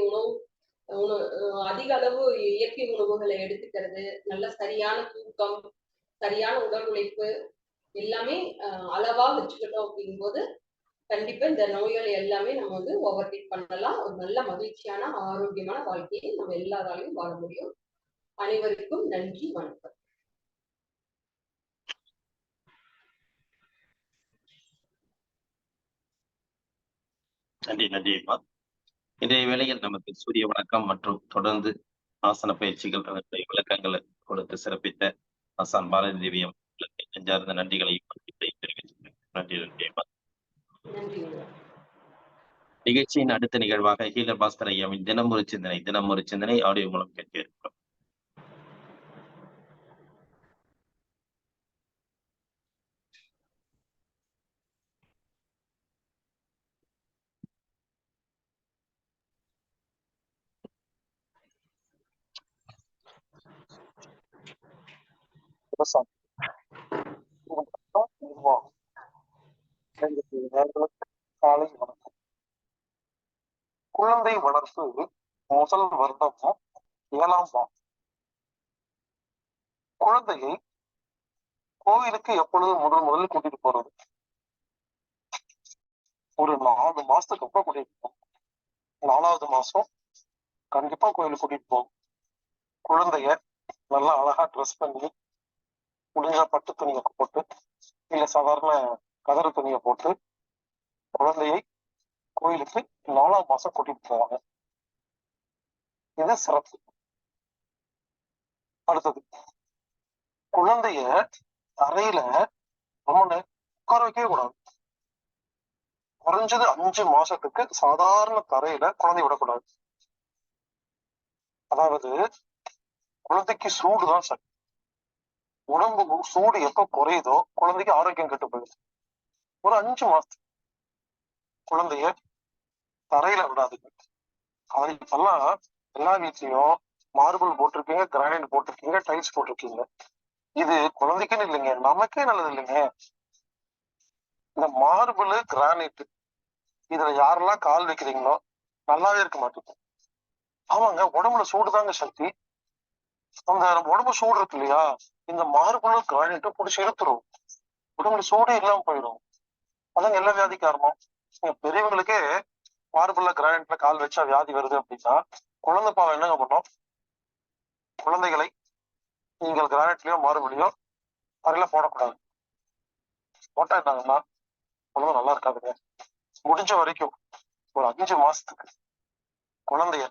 அதிக அளவு இயற்கை உணவுகளை எடுத்துக்கிறது, நல்ல சரியான தூக்கம், சரியான உடல் உழைப்பு எல்லாமே அளவா வச்சுக்கிட்டோம் அப்படிங்கும்போது கண்டிப்பா இந்த நோய்கள் எல்லாமே நம்ம வந்து ஓவர் டேக் பண்ணலாம். ஒரு நல்ல மகிழ்ச்சியான ஆரோக்கியமான வாழ்க்கையை நம்ம எல்லாராலையும் வாழ முடியும். அனைவருக்கும் நன்றி, வணக்கம். நன்றிம்மா. இன்றைய வேளையில் நமக்கு சூரிய வணக்கம் மற்றும் தொடர்ந்து ஆசன பயிற்சிகள் விளக்கங்களை கொடுத்து சிறப்பித்த ஆசான் பாரதி தேவி அவர்களுக்கு நெஞ்சார்ந்த நன்றிகளையும் தெரிவித்துள்ளேன். நன்றிம்மா. நிகழ்ச்சியின் அடுத்த நிகழ்வாக ஹீலர் பாஸ்கர் ஐயாவின் தினம் ஒரு சிந்தனை ஆடியோ மூலம் கேட்க இருக்கிறோம். காலை வணக்கம். குழந்தை வளர்ப்பு முதல் வருடம் 7ஆம் மாதம். குழந்தையை கோவிலுக்கு எப்பொழுது முதலில் கூட்டிட்டு போறது? ஒரு 4 மாசத்துக்கு அப்புறம் கூட்டிட்டு போகும். 4வது மாசம் கண்டிப்பா கோயிலுக்கு கூட்டிட்டு போகும். குழந்தைய நல்லா அழகா ட்ரெஸ் பண்ணி முடிஞ்ச பட்டு துணியை போட்டு இல்ல சாதாரண கதறு துணியை போட்டு குழந்தையை கோயிலுக்கு 4ஆம் மாசம் கூட்டிட்டு போவாங்க. இது சிறப்பு. அடுத்தது, குழந்தைய தரையில ரொம்ப உட்கார வைக்கவே கூடாது. குறைஞ்சது 5 மாசத்துக்கு சாதாரண தரையில குழந்தை விடக்கூடாது. அதாவது குழந்தைக்கு சூடுதான் சரி. உடம்பு சூடு எப்ப குறையுதோ குழந்தைக்கு ஆரோக்கியம் கெட்டு போயிடுது. ஒரு 5 மாசத்துக்கு குழந்தைய தரையில விடாதுங்க. அதை இப்பெல்லாம் எல்லா வீட்லயும் மார்பிள் போட்டிருக்கீங்க, கிரானைட் போட்டிருக்கீங்க, டைல்ஸ் போட்டிருக்கீங்க. இது குழந்தைக்குன்னு இல்லைங்க, நமக்கே நல்லது இல்லைங்க. இந்த மார்பிள் கிரானைட் இதுல யாரெல்லாம் கால் வைக்கிறீங்களோ நல்லாவே இருக்க மாட்டேங்குது. ஆமாங்க, உடம்புல சூடுதாங்க சக்தி. அந்த உடம்பு சூடு இருக்கு இல்லையா, இந்த மார்பிள் கிரானைட்டும் பிடிச்சி இழுத்துரும், உடம்புல சூடே இல்லாம போயிடும். அதாங்க எல்லா வியாதி காரணம். பெரியவங்களுக்கே மார்பிள்ல கிரானைட்ல கால் வச்சா வியாதி வருது அப்படின்னா குழந்தை பாவம் என்னங்க பண்ணோம்? குழந்தைகளை நீங்கள் கிரானைட்லயோ மார்பிளையோ தரையில போடக்கூடாது. போட்டா என்னங்கன்னா குழந்தை நல்லா இருக்காதுங்க. முடிஞ்ச வரைக்கும் ஒரு 5 மாசத்துக்கு குழந்தைய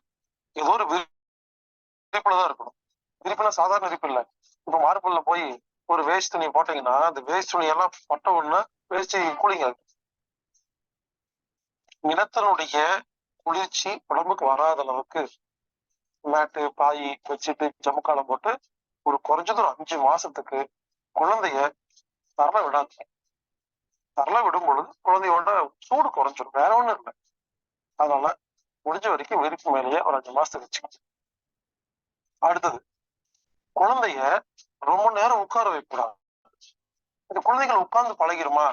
ஏதோ ஒரு விரிப்புலதான் இருக்கணும். விரிப்புல சாதாரண விரிப்பு இல்லை. இப்ப மார்பிள்ல போய் ஒரு வேஸ்ட் துணியை போட்டீங்கன்னா அந்த வேஸ்ட் துணி எல்லாம் பட்ட உடனே வேஸ்ட் கூலிங்க. நிலத்தினுடைய குளிர்ச்சி உடம்புக்கு வராத அளவுக்கு மேட்டு பாய் வச்சுட்டு ஜமுக்காலம் போட்டு ஒரு குறைஞ்சது ஒரு 5 மாசத்துக்கு குழந்தைய தர விடாது. தரல விடும் பொழுது குழந்தையோட சூடு குறைஞ்சிடும், வேற ஒண்ணும் இல்லை. அதனால முடிஞ்ச வரைக்கும் வெறுப்பு மேலேயே ஒரு 5 மாசத்துக்கு வச்சுக்கணும். அடுத்தது, குழந்தைய ரொம்ப நேரம் உட்கார வைக்கூடாது. இந்த குழந்தைகள் உட்கார்ந்து பழகிருமா,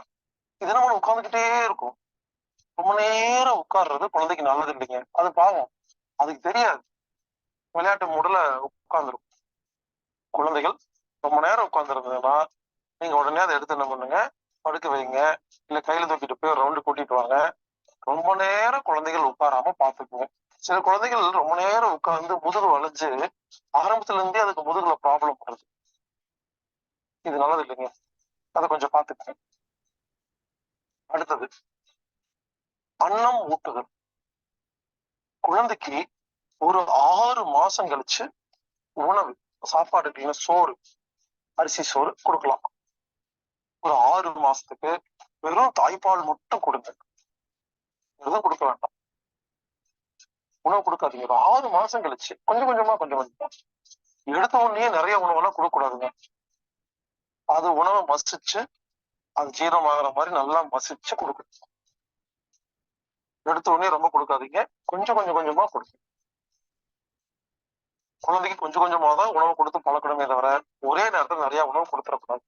இது நம்ம உட்கார்ந்துகிட்டே இருக்கும். ரொம்ப நேரம் உட்கார்றது குழந்தைக்கு நல்லது இல்லைங்க, அது பாவம், அதுக்கு தெரியாது. விளையாட்டு மூடுல உட்கார்ந்துரும். குழந்தைகள் ரொம்ப நேரம் உட்கார்ந்துருந்ததுன்னா நீங்க உடனே அதை எடுத்து என்ன பண்ணுங்க, படுக்க வைங்க, இல்ல கையில தூக்கிட்டு போய் ரவுண்டு கூட்டிட்டு வாங்க. ரொம்ப நேரம் குழந்தைகள் உட்காராம பாத்துக்குங்க. சில குழந்தைகள் ரொம்ப நேரம் உட்கார்ந்து முதுகு வளைஞ்சு ஆரம்பத்துல இருந்தே அதுக்கு முதுகுல ப்ராப்ளம் வருது, இது நல்லது இல்லைங்க, அதை கொஞ்சம் பாத்துக்கங்க. அடுத்தது, அன்னம் ஊட்டுதல். குழந்தைக்கு ஒரு 6 மாசம் கழிச்சு உணவு, சாப்பாடு, சோறு, அரிசி சோறு கொடுக்கலாம். ஒரு 6 மாசத்துக்கு வெறும் தாய்ப்பால் மட்டும் கொடுங்க, எதுவும் கொடுக்க வேண்டாம், உணவு கொடுக்காதீங்க. ஒரு 6 மாசம் கழிச்சு கொஞ்சம் கொஞ்சமா எடுத்த உடனே நிறைய உணவெல்லாம் கொடுக்க கூடாதுங்க. அது உணவை மசிச்சு அது ஜீரணமாகற மாதிரி நல்லா மசிச்சு கொடுக்கணும். எடுத்த உடனே ரொம்ப கொடுக்காதீங்க, கொஞ்சம் கொஞ்சமா கொடுங்க. குழந்தைக்கு கொஞ்சம் கொஞ்சமா தான் உணவு கொடுத்து பழக்கணுமே தவிர ஒரே நேரத்தில் நிறைய உணவு கொடுத்துடக்கூடாது.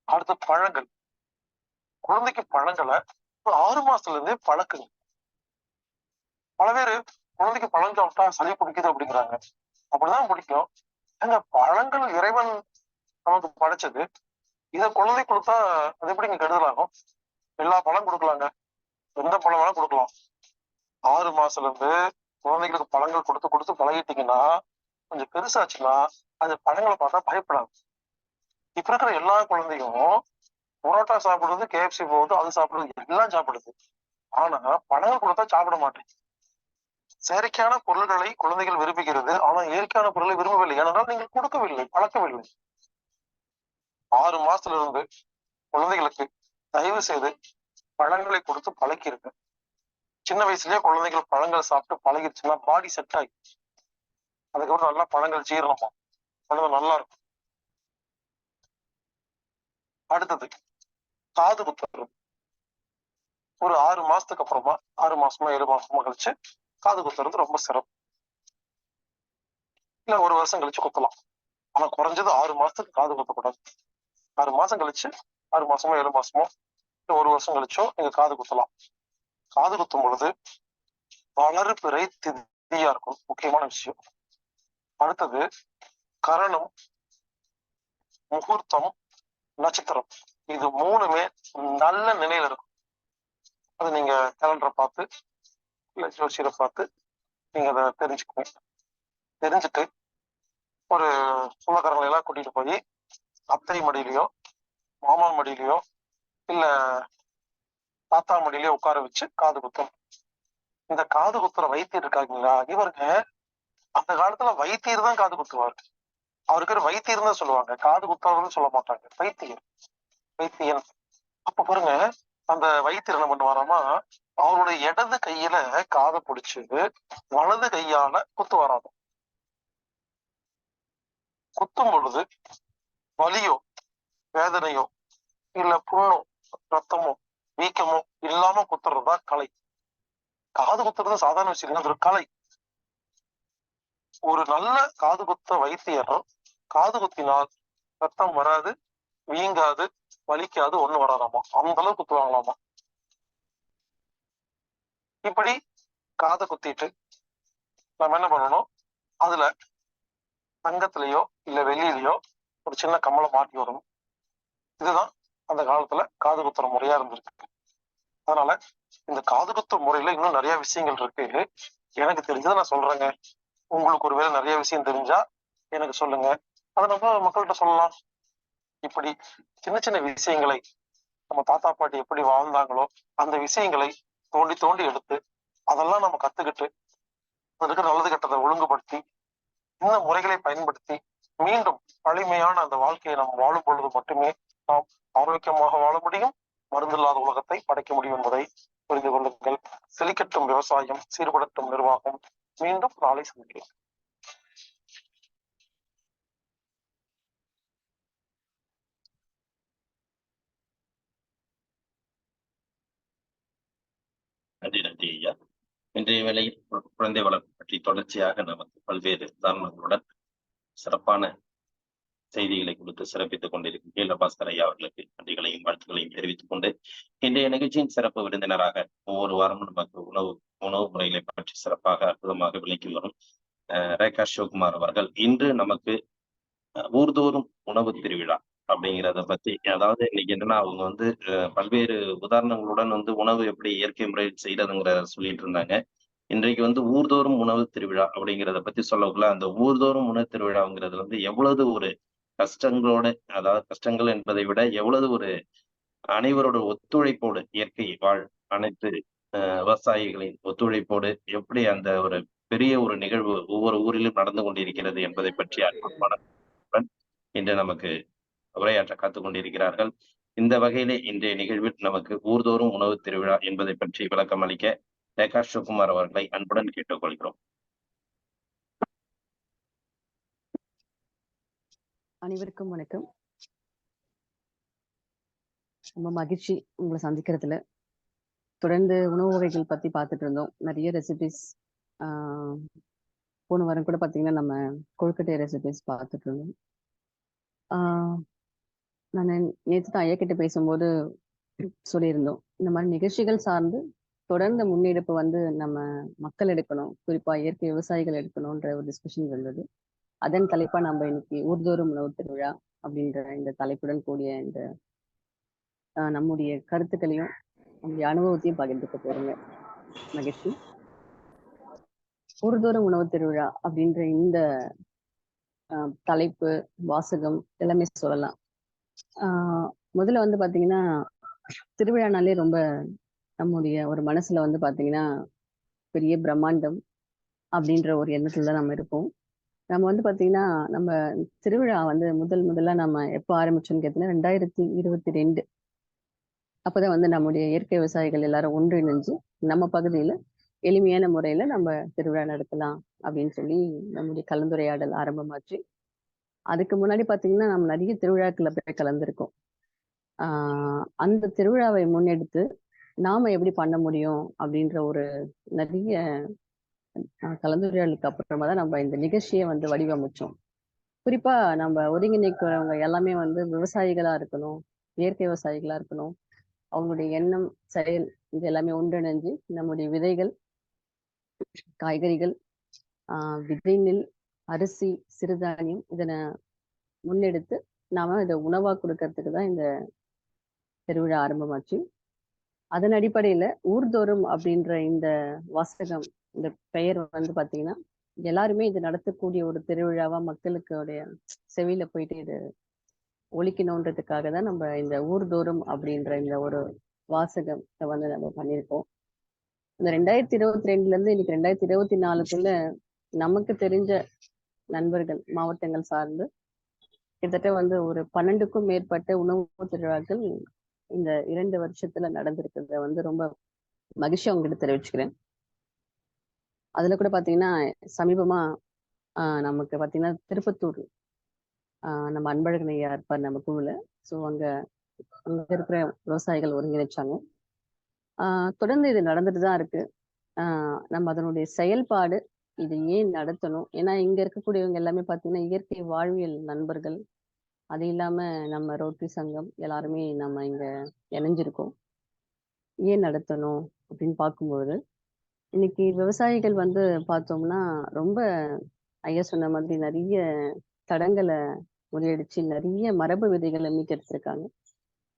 அடுத்து, பழங்கள். குழந்தைக்கு பழங்களை 6 மாசத்துல இருந்தே பழக்குங்க. பல பேரு குழந்தைக்கு பழம் சாப்பிட்டா சளி பிடிக்குது அப்படிங்கிறாங்க. அப்படிதான் பிடிக்கும். எங்க பழங்கள் இறைவன் நமக்கு படைச்சது, இதை குழந்தை கொடுத்தா அது எப்படிங்க கெடுதலாகும்? எல்லா பழம் கொடுக்கலாங்க, எந்த பழம் வேணா கொடுக்கலாம். 6 மாசத்துல இருந்து குழந்தைகளுக்கு பழங்கள் கொடுத்து கொடுத்து பழகிட்டீங்கன்னா கொஞ்சம் பெருசாச்சுன்னா அந்த பழங்களை பார்த்தா பயப்படாது. இப்ப இருக்கிற எல்லா குழந்தையும் பரோட்டா சாப்பிடுறது, KFC போகுது, அது சாப்பிடுறது, எல்லாம் சாப்பிடுது. ஆனா பழங்கள் கொடுத்தா சாப்பிட மாட்டேங்குது. செயற்கையான பொருள்களை குழந்தைகள் விரும்புகிறது, ஆனா இயற்கையான பொருளை விரும்பவில்லை. ஏனென்றால் நீங்கள் கொடுக்கவில்லை, பழக்கவில்லை. 6 மாசத்துல இருந்து குழந்தைகளுக்கு தயவு செய்து பழங்களை கொடுத்து பழக்கிருக்கு. சின்ன வயசுலயே குழந்தைகள் பழங்கள் சாப்பிட்டு பழகிடுச்சுன்னா பாடி செட் ஆகி அதுக்கப்புறம் நல்லா பழங்கள் ஜீரணமா குழந்தை நல்லா இருக்கும். அடுத்தது, காது குத்துறது. ஒரு 6 மாசத்துக்கு அப்புறமா, 6 மாசமா 7 மாசமா கழிச்சு காது குத்துறது ரொம்ப சிறப்பு. இல்ல 1 வருஷம் கழிச்சு குத்தலாம், ஆனா குறைஞ்சது 6 மாசத்துக்கு காது குத்தக்கூடாது. 6 மாசம் கழிச்சு, 6 மாசமோ 7 மாசமோ இல்ல 1 வருஷம் கழிச்சோ நீங்க காது குத்தலாம். காது குத்தும் பொழுது வளர்பிறை திதியா இருக்கும், முக்கியமான விஷயம். அடுத்தது, கரணம், முகூர்த்தம், நட்சத்திரம், இது 3மே நல்ல நிலையில இருக்கும். அது நீங்க கேலண்டரை பார்த்து இல்ல ஜோசியரை பார்த்து நீங்க அதை தெரிஞ்சுக்கோங்க. தெரிஞ்சுட்டு ஒரு சொந்தக்காரங்களை எல்லாம் கூட்டிட்டு போய் அத்தை மடியிலையோ மாமா மடியிலையோ இல்ல தாத்தா மடியிலையோ உட்கார வச்சு காது குத்தம். இந்த காது குத்துற வைத்தியர் இருக்காங்களா, இவருங்க அந்த காலத்துல வைத்தியர் தான் காது குத்துவாரு. அவருக்கு வைத்தியர் தான் சொல்லுவாங்க, காது குத்துறதுன்னு சொல்ல மாட்டாங்க, வைத்தியர், வைத்தியன். அப்ப பாருங்க, அந்த வைத்தியர் என்ன பண்ணுவாராமா, அவருடைய இடது கையில காதை பிடிச்சு வலது கையால குத்து வராது. குத்தும் பொழுது வலியோ வேதனையோ இல்ல புண்ணோ ரத்தமோ வீக்கமோ இல்லாம குத்துறதா கலை. காது குத்துறது சாதாரண விஷயம், அது ஒரு கலை. ஒரு நல்ல காது குத்த வைத்தியர் காது குத்தினால் ரத்தம் வராது, வீங்காது, வலிக்காது, ஒண்ணு வராதாமா, அந்த அளவுக்கு குத்துவாங்களாமா. இப்படி காதை குத்திட்டு நம்ம என்ன பண்ணணும், அதுல தங்கத்திலேயோ இல்ல வெள்ளியிலையோ ஒரு சின்ன கம்மலை மாட்டி வரணும். இதுதான் அந்த காலத்துல காது குத்துற முறையா இருந்திருக்கு. அதனால இந்த காது குத்துற முறையில இன்னும் நிறைய விஷயங்கள் இருக்கு. எனக்கு தெரிஞ்சதை நான் சொல்றேங்க, உங்களுக்கு ஒருவேளை நிறைய விஷயம் தெரிஞ்சா எனக்கு சொல்லுங்க, அதை நம்ம மக்கள்கிட்ட சொல்லலாம். இப்படி சின்ன சின்ன விஷயங்களை நம்ம தாத்தா பாட்டி எப்படி வாழ்ந்தாங்களோ அந்த விஷயங்களை தோண்டி தோண்டி எடுத்து அதெல்லாம் நம்ம கத்துக்கிட்டு அதுக்கு நல்லது கெட்டதை ஒழுங்குபடுத்தி இந்த முறைகளை பயன்படுத்தி மீண்டும் பழமையான அந்த வாழ்க்கையை நாம் வாழும் பொழுது மட்டுமே நாம் ஆரோக்கியமாக வாழ முடியும், மருந்தில்லாத உலகத்தை படைக்க முடியும் என்பதை புரிந்து கொள்ளுங்கள். செழிக்கட்டும் விவசாயம், சீர்படட்டும் நிர்வாகம். மீண்டும் நாளை சந்திக்கலாம். இன்றைய வேளையில் குழந்தை வளர்ப்பு பற்றி தொடர்ச்சியாக நமக்கு பல்வேறு உதாரணங்களுடன் சிறப்பான செய்திகளை கொடுத்து சிறப்பித்துக் கொண்டிருக்கும் கீழபாஸ்கர் ஐயா அவர்களுக்கு நன்றிகளையும் வாழ்த்துக்களையும் தெரிவித்துக் கொண்டு இன்றைய நிகழ்ச்சியின் சிறப்பு விருந்தினராக ஒவ்வொரு வாரமும் நமக்கு உணவு முறைகளை பற்றி சிறப்பாக அற்புதமாக விளக்கி வரும் ரேகா சிவகுமார் அவர்கள் இன்று நமக்கு ஊர்தோறும் உணவு திருவிழா அப்படிங்கிறத பத்தி, அதாவது இன்னைக்கு என்னன்னா அவங்க வந்து பல்வேறு உதாரணங்களுடன் வந்து உணவு எப்படி இயற்கை முறையில் செய்யறதுங்கிறத சொல்லிட்டு இருந்தாங்க. இன்றைக்கு வந்து ஊர்தோறும் உணவு திருவிழா அப்படிங்கிறத பத்தி சொல்லக்குள்ள அந்த ஊர்தோறும் உணவு திருவிழாங்கிறது வந்து எவ்வளவு ஒரு கஷ்டங்களோட, அதாவது கஷ்டங்கள் என்பதை விட எவ்வளவு ஒரு அனைவரோட ஒத்துழைப்போடு இயற்கை வாழ் அனைத்து விவசாயிகளின் ஒத்துழைப்போடு எப்படி அந்த ஒரு பெரிய ஒரு நிகழ்வு ஒவ்வொரு ஊரிலும் நடந்து கொண்டிருக்கிறது என்பதை பற்றி அற்புதமான இன்று நமக்கு உரையாற்ற காத்துக் கொண்டிருக்கிறார்கள். இந்த வகையிலே இன்றைய நிகழ்வில் நமக்கு ஊர்தோறும் உணவு திருவிழா என்பதை பற்றி விளக்கம் அளிக்க ரேகா சிவகுமார் அவர்களை அன்புடன் கேட்டுக்கொள்கிறோம். அனைவருக்கும் வணக்கம். ரொம்ப மகிழ்ச்சி உங்களை சந்திக்கிறதுல. தொடர்ந்து உணவு வகைகள் பத்தி பார்த்துட்டு இருந்தோம். நிறைய ரெசிபிஸ். போன வாரம் கூட பார்த்தீங்கன்னா நம்ம கொழுக்கட்டை ரெசிபிஸ் பார்த்துட்டு இருந்தோம். நான் நேற்று தான் ஐயா கிட்ட பேசும்போது சொல்லியிருந்தோம், இந்த மாதிரி நிகழ்ச்சிகள் சார்ந்து தொடர்ந்து முன்னெடுப்பு வந்து நம்ம மக்கள் எடுக்கணும், குறிப்பா இயற்கை விவசாயிகள் எடுக்கணும்ன்ற ஒரு டிஸ்கஷன் இருந்தது. அதன் தலைப்பா நம்ம இன்னைக்கு ஊர்தோறும் உணவு திருவிழா அப்படின்ற இந்த தலைப்புடன் கூடிய இந்த நம்முடைய கருத்துக்களையும் நம்முடைய அனுபவத்தையும் பகிர்ந்துக்க போறோங்க. மகிழ்ச்சி. ஊர்தோறும் உணவு திருவிழா அப்படின்ற இந்த தலைப்பு, வாசகம் எல்லாமே சொல்லலாம். முதல்ல வந்து பாத்தீங்கன்னா திருவிழானாலே ரொம்ப நம்முடைய ஒரு மனசுல வந்து பாத்தீங்கன்னா பெரிய பிரம்மாண்டம் அப்படின்ற ஒரு எண்ணத்துல நம்ம இருப்போம். நம்ம வந்து பாத்தீங்கன்னா நம்ம திருவிழா வந்து முதல்ல நம்ம எப்போ ஆரம்பிச்சோம்னு கேட்டீங்கன்னா 2022. அப்பதான் வந்து நம்முடைய இயற்கை விவசாயிகள் எல்லாரும் ஒன்றிணைஞ்சு நம்ம பகுதியில எளிமையான முறையில நம்ம திருவிழா நடத்தலாம் அப்படின்னு சொல்லி நம்முடைய கலந்துரையாடல் ஆரம்பமாச்சு. அதுக்கு முன்னாடி பாத்தீங்கன்னா நம்ம நிறைய திருவிழாக்களை போய் கலந்துருக்கோம். அந்த திருவிழாவை முன்னெடுத்து நாம எப்படி பண்ண முடியும் அப்படின்ற ஒரு நிறைய கலந்துரையாடலுக்கு அப்புறமா தான் நம்ம இந்த நிகழ்ச்சியை வந்து வடிவமைச்சோம். குறிப்பா நம்ம ஒருங்கிணைக்கிறவங்க எல்லாமே வந்து விவசாயிகளா இருக்கணும், இயற்கை விவசாயிகளா இருக்கணும். அவங்களுடைய எண்ணம், செயல் இது எல்லாமே ஒன்றிணைஞ்சு நம்முடைய விதைகள், காய்கறிகள், விதை நெல், அரிசி, சிறுதானியம் இதனை முன்னெடுத்து நாம இதை உணவா கொடுக்கறதுக்கு தான் இந்த திருவிழா ஆரம்பமாச்சு. அதன் அடிப்படையில ஊர்தோறும் அப்படின்ற இந்த வாசகம், இந்த பெயர் வந்து பாத்தீங்கன்னா எல்லாருமே இது நடத்தக்கூடிய ஒரு திருவிழாவா மக்களுக்கு செவியில போயிட்டு இது ஒழிக்கணுன்றதுக்காக தான் நம்ம இந்த ஊர்தோறும் அப்படின்ற இந்த ஒரு வாசகம் வந்து நம்ம பண்ணியிருக்கோம். இந்த 2022 இருந்து இன்னைக்கு 2024க்குள்ள நமக்கு தெரிஞ்ச நண்பர்கள், மாவட்டங்கள் சார்ந்து கிட்டத்தட்ட வந்து ஒரு 12க்கும் மேற்பட்ட உணவு திருவிழாக்கள் இந்த 2 வருஷத்துல நடந்திருக்கிறத வந்து ரொம்ப மகிழ்ச்சி அவங்ககிட்ட தெரிவிச்சுக்கிறேன். அதுல கூட பாத்தீங்கன்னா சமீபமா நமக்கு பாத்தீங்கன்னா திருப்பத்தூர் நம்ம அன்பழகன் ஐயா இருப்பார் நம்ம குழுல. ஸோ அங்க இருக்கிற விவசாயிகள் ஒருங்கிணைச்சாங்க. தொடர்ந்து இது நடந்துட்டு தான் இருக்கு. நம்ம அதனுடைய செயல்பாடு, இது ஏன் நடத்தணும், ஏன்னா இங்க இருக்கக்கூடியவங்க எல்லாமே பாத்தீங்கன்னா இயற்கை வாழ்வியல் நண்பர்கள். அது இல்லாம நம்ம ரோட்டரி சங்கம் எல்லாருமே நம்ம இங்க இணைஞ்சிருக்கோம். ஏன் நடத்தணும் அப்படின்னு பார்க்கும்போது இன்னைக்கு விவசாயிகள் வந்து பார்த்தோம்னா ரொம்ப ஐயா சொன்ன மாதிரி நிறைய தடங்களை முறியடிச்சு நிறைய மரபு விதைகளை மீட்டெடுத்திருக்காங்க.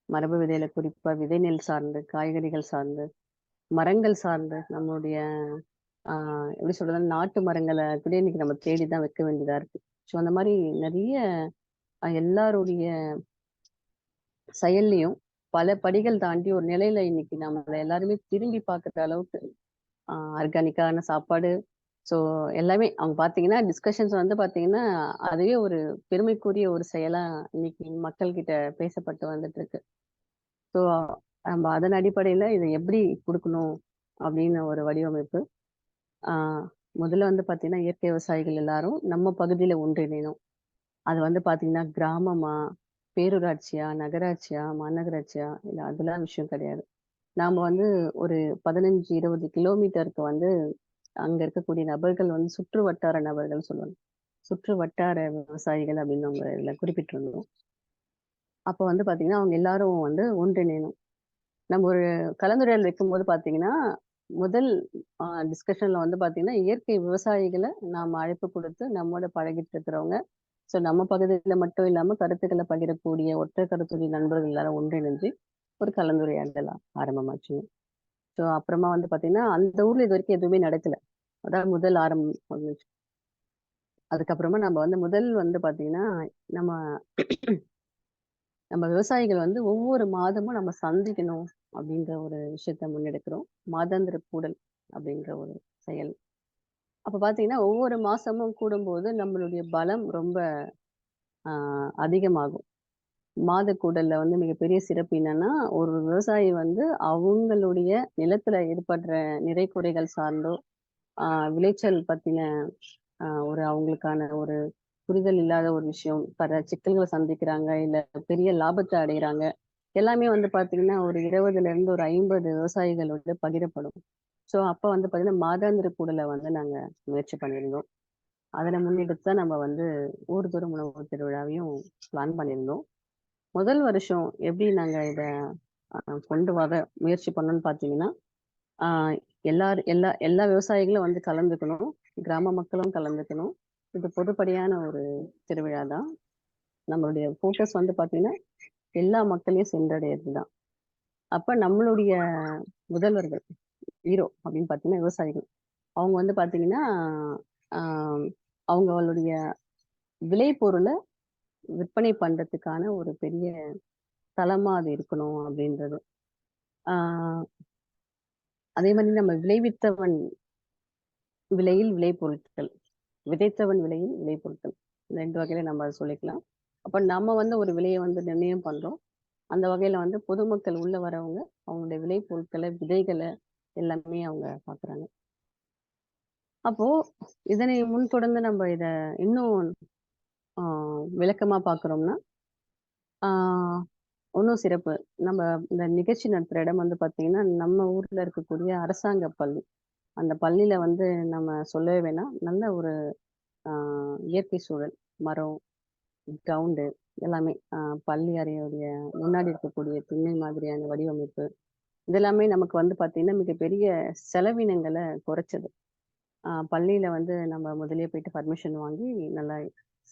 மரபு விதையில குறிப்பா விதை நெல் சார்ந்து, காய்கறிகள் சார்ந்து, மரங்கள் சார்ந்து, நம்மளுடைய எப்படி சொல்றது, நாட்டு மரங்களை கூட இன்னைக்கு நம்ம தேடிதான் வைக்க வேண்டியதா இருக்கு. ஸோ அந்த மாதிரி நிறைய எல்லாருடைய செயல்லையும் பல படிகள் தாண்டி ஒரு நிலையில இன்னைக்கு நம்மள எல்லாருமே திரும்பி பார்க்குற அளவுக்கு ஆர்கானிக்கான சாப்பாடு. ஸோ எல்லாமே அவங்க பார்த்தீங்கன்னா டிஸ்கஷன்ஸ் வந்து பார்த்தீங்கன்னா அதுவே ஒரு பெருமைக்குரிய ஒரு செயலா இன்னைக்கு மக்கள் கிட்ட பேசப்பட்டு வந்துட்டு இருக்கு. ஸோ நம்ம அதன் அடிப்படையில இதை எப்படி கொடுக்கணும் அப்படின்னு ஒரு வடிவமைப்பு. முதல்ல வந்து பார்த்தீங்கன்னா இயற்கை விவசாயிகள் எல்லாரும் நம்ம பகுதியில ஒன்றிணைணும். அது வந்து பார்த்தீங்கன்னா கிராமமா, பேரூராட்சியா, நகராட்சியா, மாநகராட்சியா, இல்லை அதெல்லாம் விஷயம் கிடையாது. நாம வந்து ஒரு 15-20 கிலோமீட்டருக்கு வந்து அங்க இருக்கக்கூடிய நபர்கள் வந்து சுற்று வட்டார நபர்கள் சொல்லுவாங்க. சுற்று வட்டார விவசாயிகள் அப்படின்னு அவங்க இதுல குறிப்பிட்டிருந்தோம். அப்ப வந்து பாத்தீங்கன்னா அவங்க எல்லாரும் வந்து ஒன்றிணையணும். நம்ம ஒரு கலந்துரையாடல் வைக்கும்போது பாத்தீங்கன்னா முதல் டிஸ்கஷன்ல வந்து பாத்தீங்கன்னா இயற்கை விவசாயிகளை நாம அழைப்பு கொடுத்து நம்மோட பழகிட்டு இருக்கிறவங்க, ஸோ நம்ம பகுதியில மட்டும் இல்லாம கருத்துக்களை பகிரக்கூடிய ஒற்றை கருத்துடைய நண்பர்கள் எல்லாரும் ஒன்றிணைஞ்சு ஒரு கலந்துரையாடல் ஆரம்பமாச்சு. ஸோ அப்புறமா வந்து பாத்தீங்கன்னா அந்த ஊர்ல இது வரைக்கும் எதுவுமே நடக்கல. அதான் முதல் ஆரம்பம். அதுக்கப்புறமா நம்ம வந்து முதல் வந்து பாத்தீங்கன்னா நம்ம நம்ம விவசாயிகள் வந்து ஒவ்வொரு மாதமும் நம்ம சந்திக்கணும் அப்படின்ற ஒரு விஷயத்த முன்னெடுக்கிறோம். மாதாந்திர கூடல் அப்படின்ற ஒரு செயல். அப்ப பாத்தீங்கன்னா ஒவ்வொரு மாசமும் கூடும்போது நம்மளுடைய பலம் ரொம்ப அதிகமாகும். மாத கூடல்ல வந்து மிகப்பெரிய சிறப்பு என்னன்னா, ஒரு விவசாயி வந்து அவங்களுடைய நிலத்துல ஏற்படுற நிறை குறைகள் சார்ந்தோ, விளைச்சல் பத்தின ஒரு அவங்களுக்கான ஒரு புரிதல் இல்லாத ஒரு விஷயம், பல சிக்கல்களை சந்திக்கிறாங்க, இல்ல பெரிய லாபத்தை அடைகிறாங்க. எல்லாமே வந்து பாத்தீங்கன்னா ஒரு 20ல இருந்து ஒரு 50 விவசாயிகளோட பகிரப்படும். ஸோ அப்ப வந்து பாத்தீங்கன்னா மாதாந்திர கூடலை வந்து நாங்க முயற்சி பண்ணியிருந்தோம். அதுல முன்னெடுத்து தான் நம்ம வந்து ஊர்தோறும் உணவு திருவிழாவையும் பிளான் பண்ணியிருந்தோம். முதல் வருஷம் எப்படி நாங்க இத கொண்டு வர முயற்சி பண்ணோம்னு பாத்தீங்கன்னா, ஆஹ் எல்லா எல்லா விவசாயிகளும் வந்து கலந்துக்கணும், கிராம மக்களும் கலந்துக்கணும். இது பொதுப்படையான ஒரு திருவிழா தான். நம்மளுடைய ஃபோக்கஸ் வந்து பாத்தீங்கன்னா எல்லா மக்களையும் சென்றடையிறது தான். அப்ப நம்மளுடைய முதல்வர்கள் ஹீரோ அப்படின்னு பாத்தீங்கன்னா விவசாயிகள். அவங்க வந்து பாத்தீங்கன்னா ஆஹ் அவங்களுடைய விளைபொருளை விற்பனை பண்றதுக்கான ஒரு பெரிய தளமா அது இருக்கணும் அப்படின்றது. ஆஹ் அதே மாதிரி நம்ம விளைவித்தவன் விலையில் விளைபொருட்கள், விதைத்தவன் விலையில் விளைபொருட்கள், இந்த 2 வகையில நம்ம அதை சொல்லிக்கலாம். அப்ப நம்ம வந்து ஒரு விலையை வந்து நிர்ணயம் பண்றோம். அந்த வகையில வந்து பொதுமக்கள் உள்ள வரவங்க அவங்களுடைய விளைபொருட்களை, விதைகளை எல்லாமே அவங்க பாக்குறாங்க. அப்போ இதனை முன்தொடர்ந்து நம்ம இத இன்னும் விளக்கமா பாக்குறோம்னா, ஆஹ் இன்னும் சிறப்பு. நம்ம இந்த நிகழ்ச்சி நடத்துற இடம் வந்து பாத்தீங்கன்னா நம்ம ஊர்ல இருக்கக்கூடிய அரசாங்க பள்ளி. அந்த பள்ளியில வந்து நம்ம சொல்லவே வேணாம், நல்ல ஒரு இயற்கை சூழல், மரம், கிரவுண்டு எல்லாமே, பள்ளி அறையுடைய முன்னாடி இருக்கக்கூடிய திண்ணை மாதிரியான வடிவமைப்பு, இதெல்லாமே நமக்கு வந்து பாத்தீங்கன்னா மிகப்பெரிய செலவினங்களை குறைச்சது. பள்ளியில வந்து நம்ம முதல்லயே போயிட்டு பர்மிஷன் வாங்கி நல்லா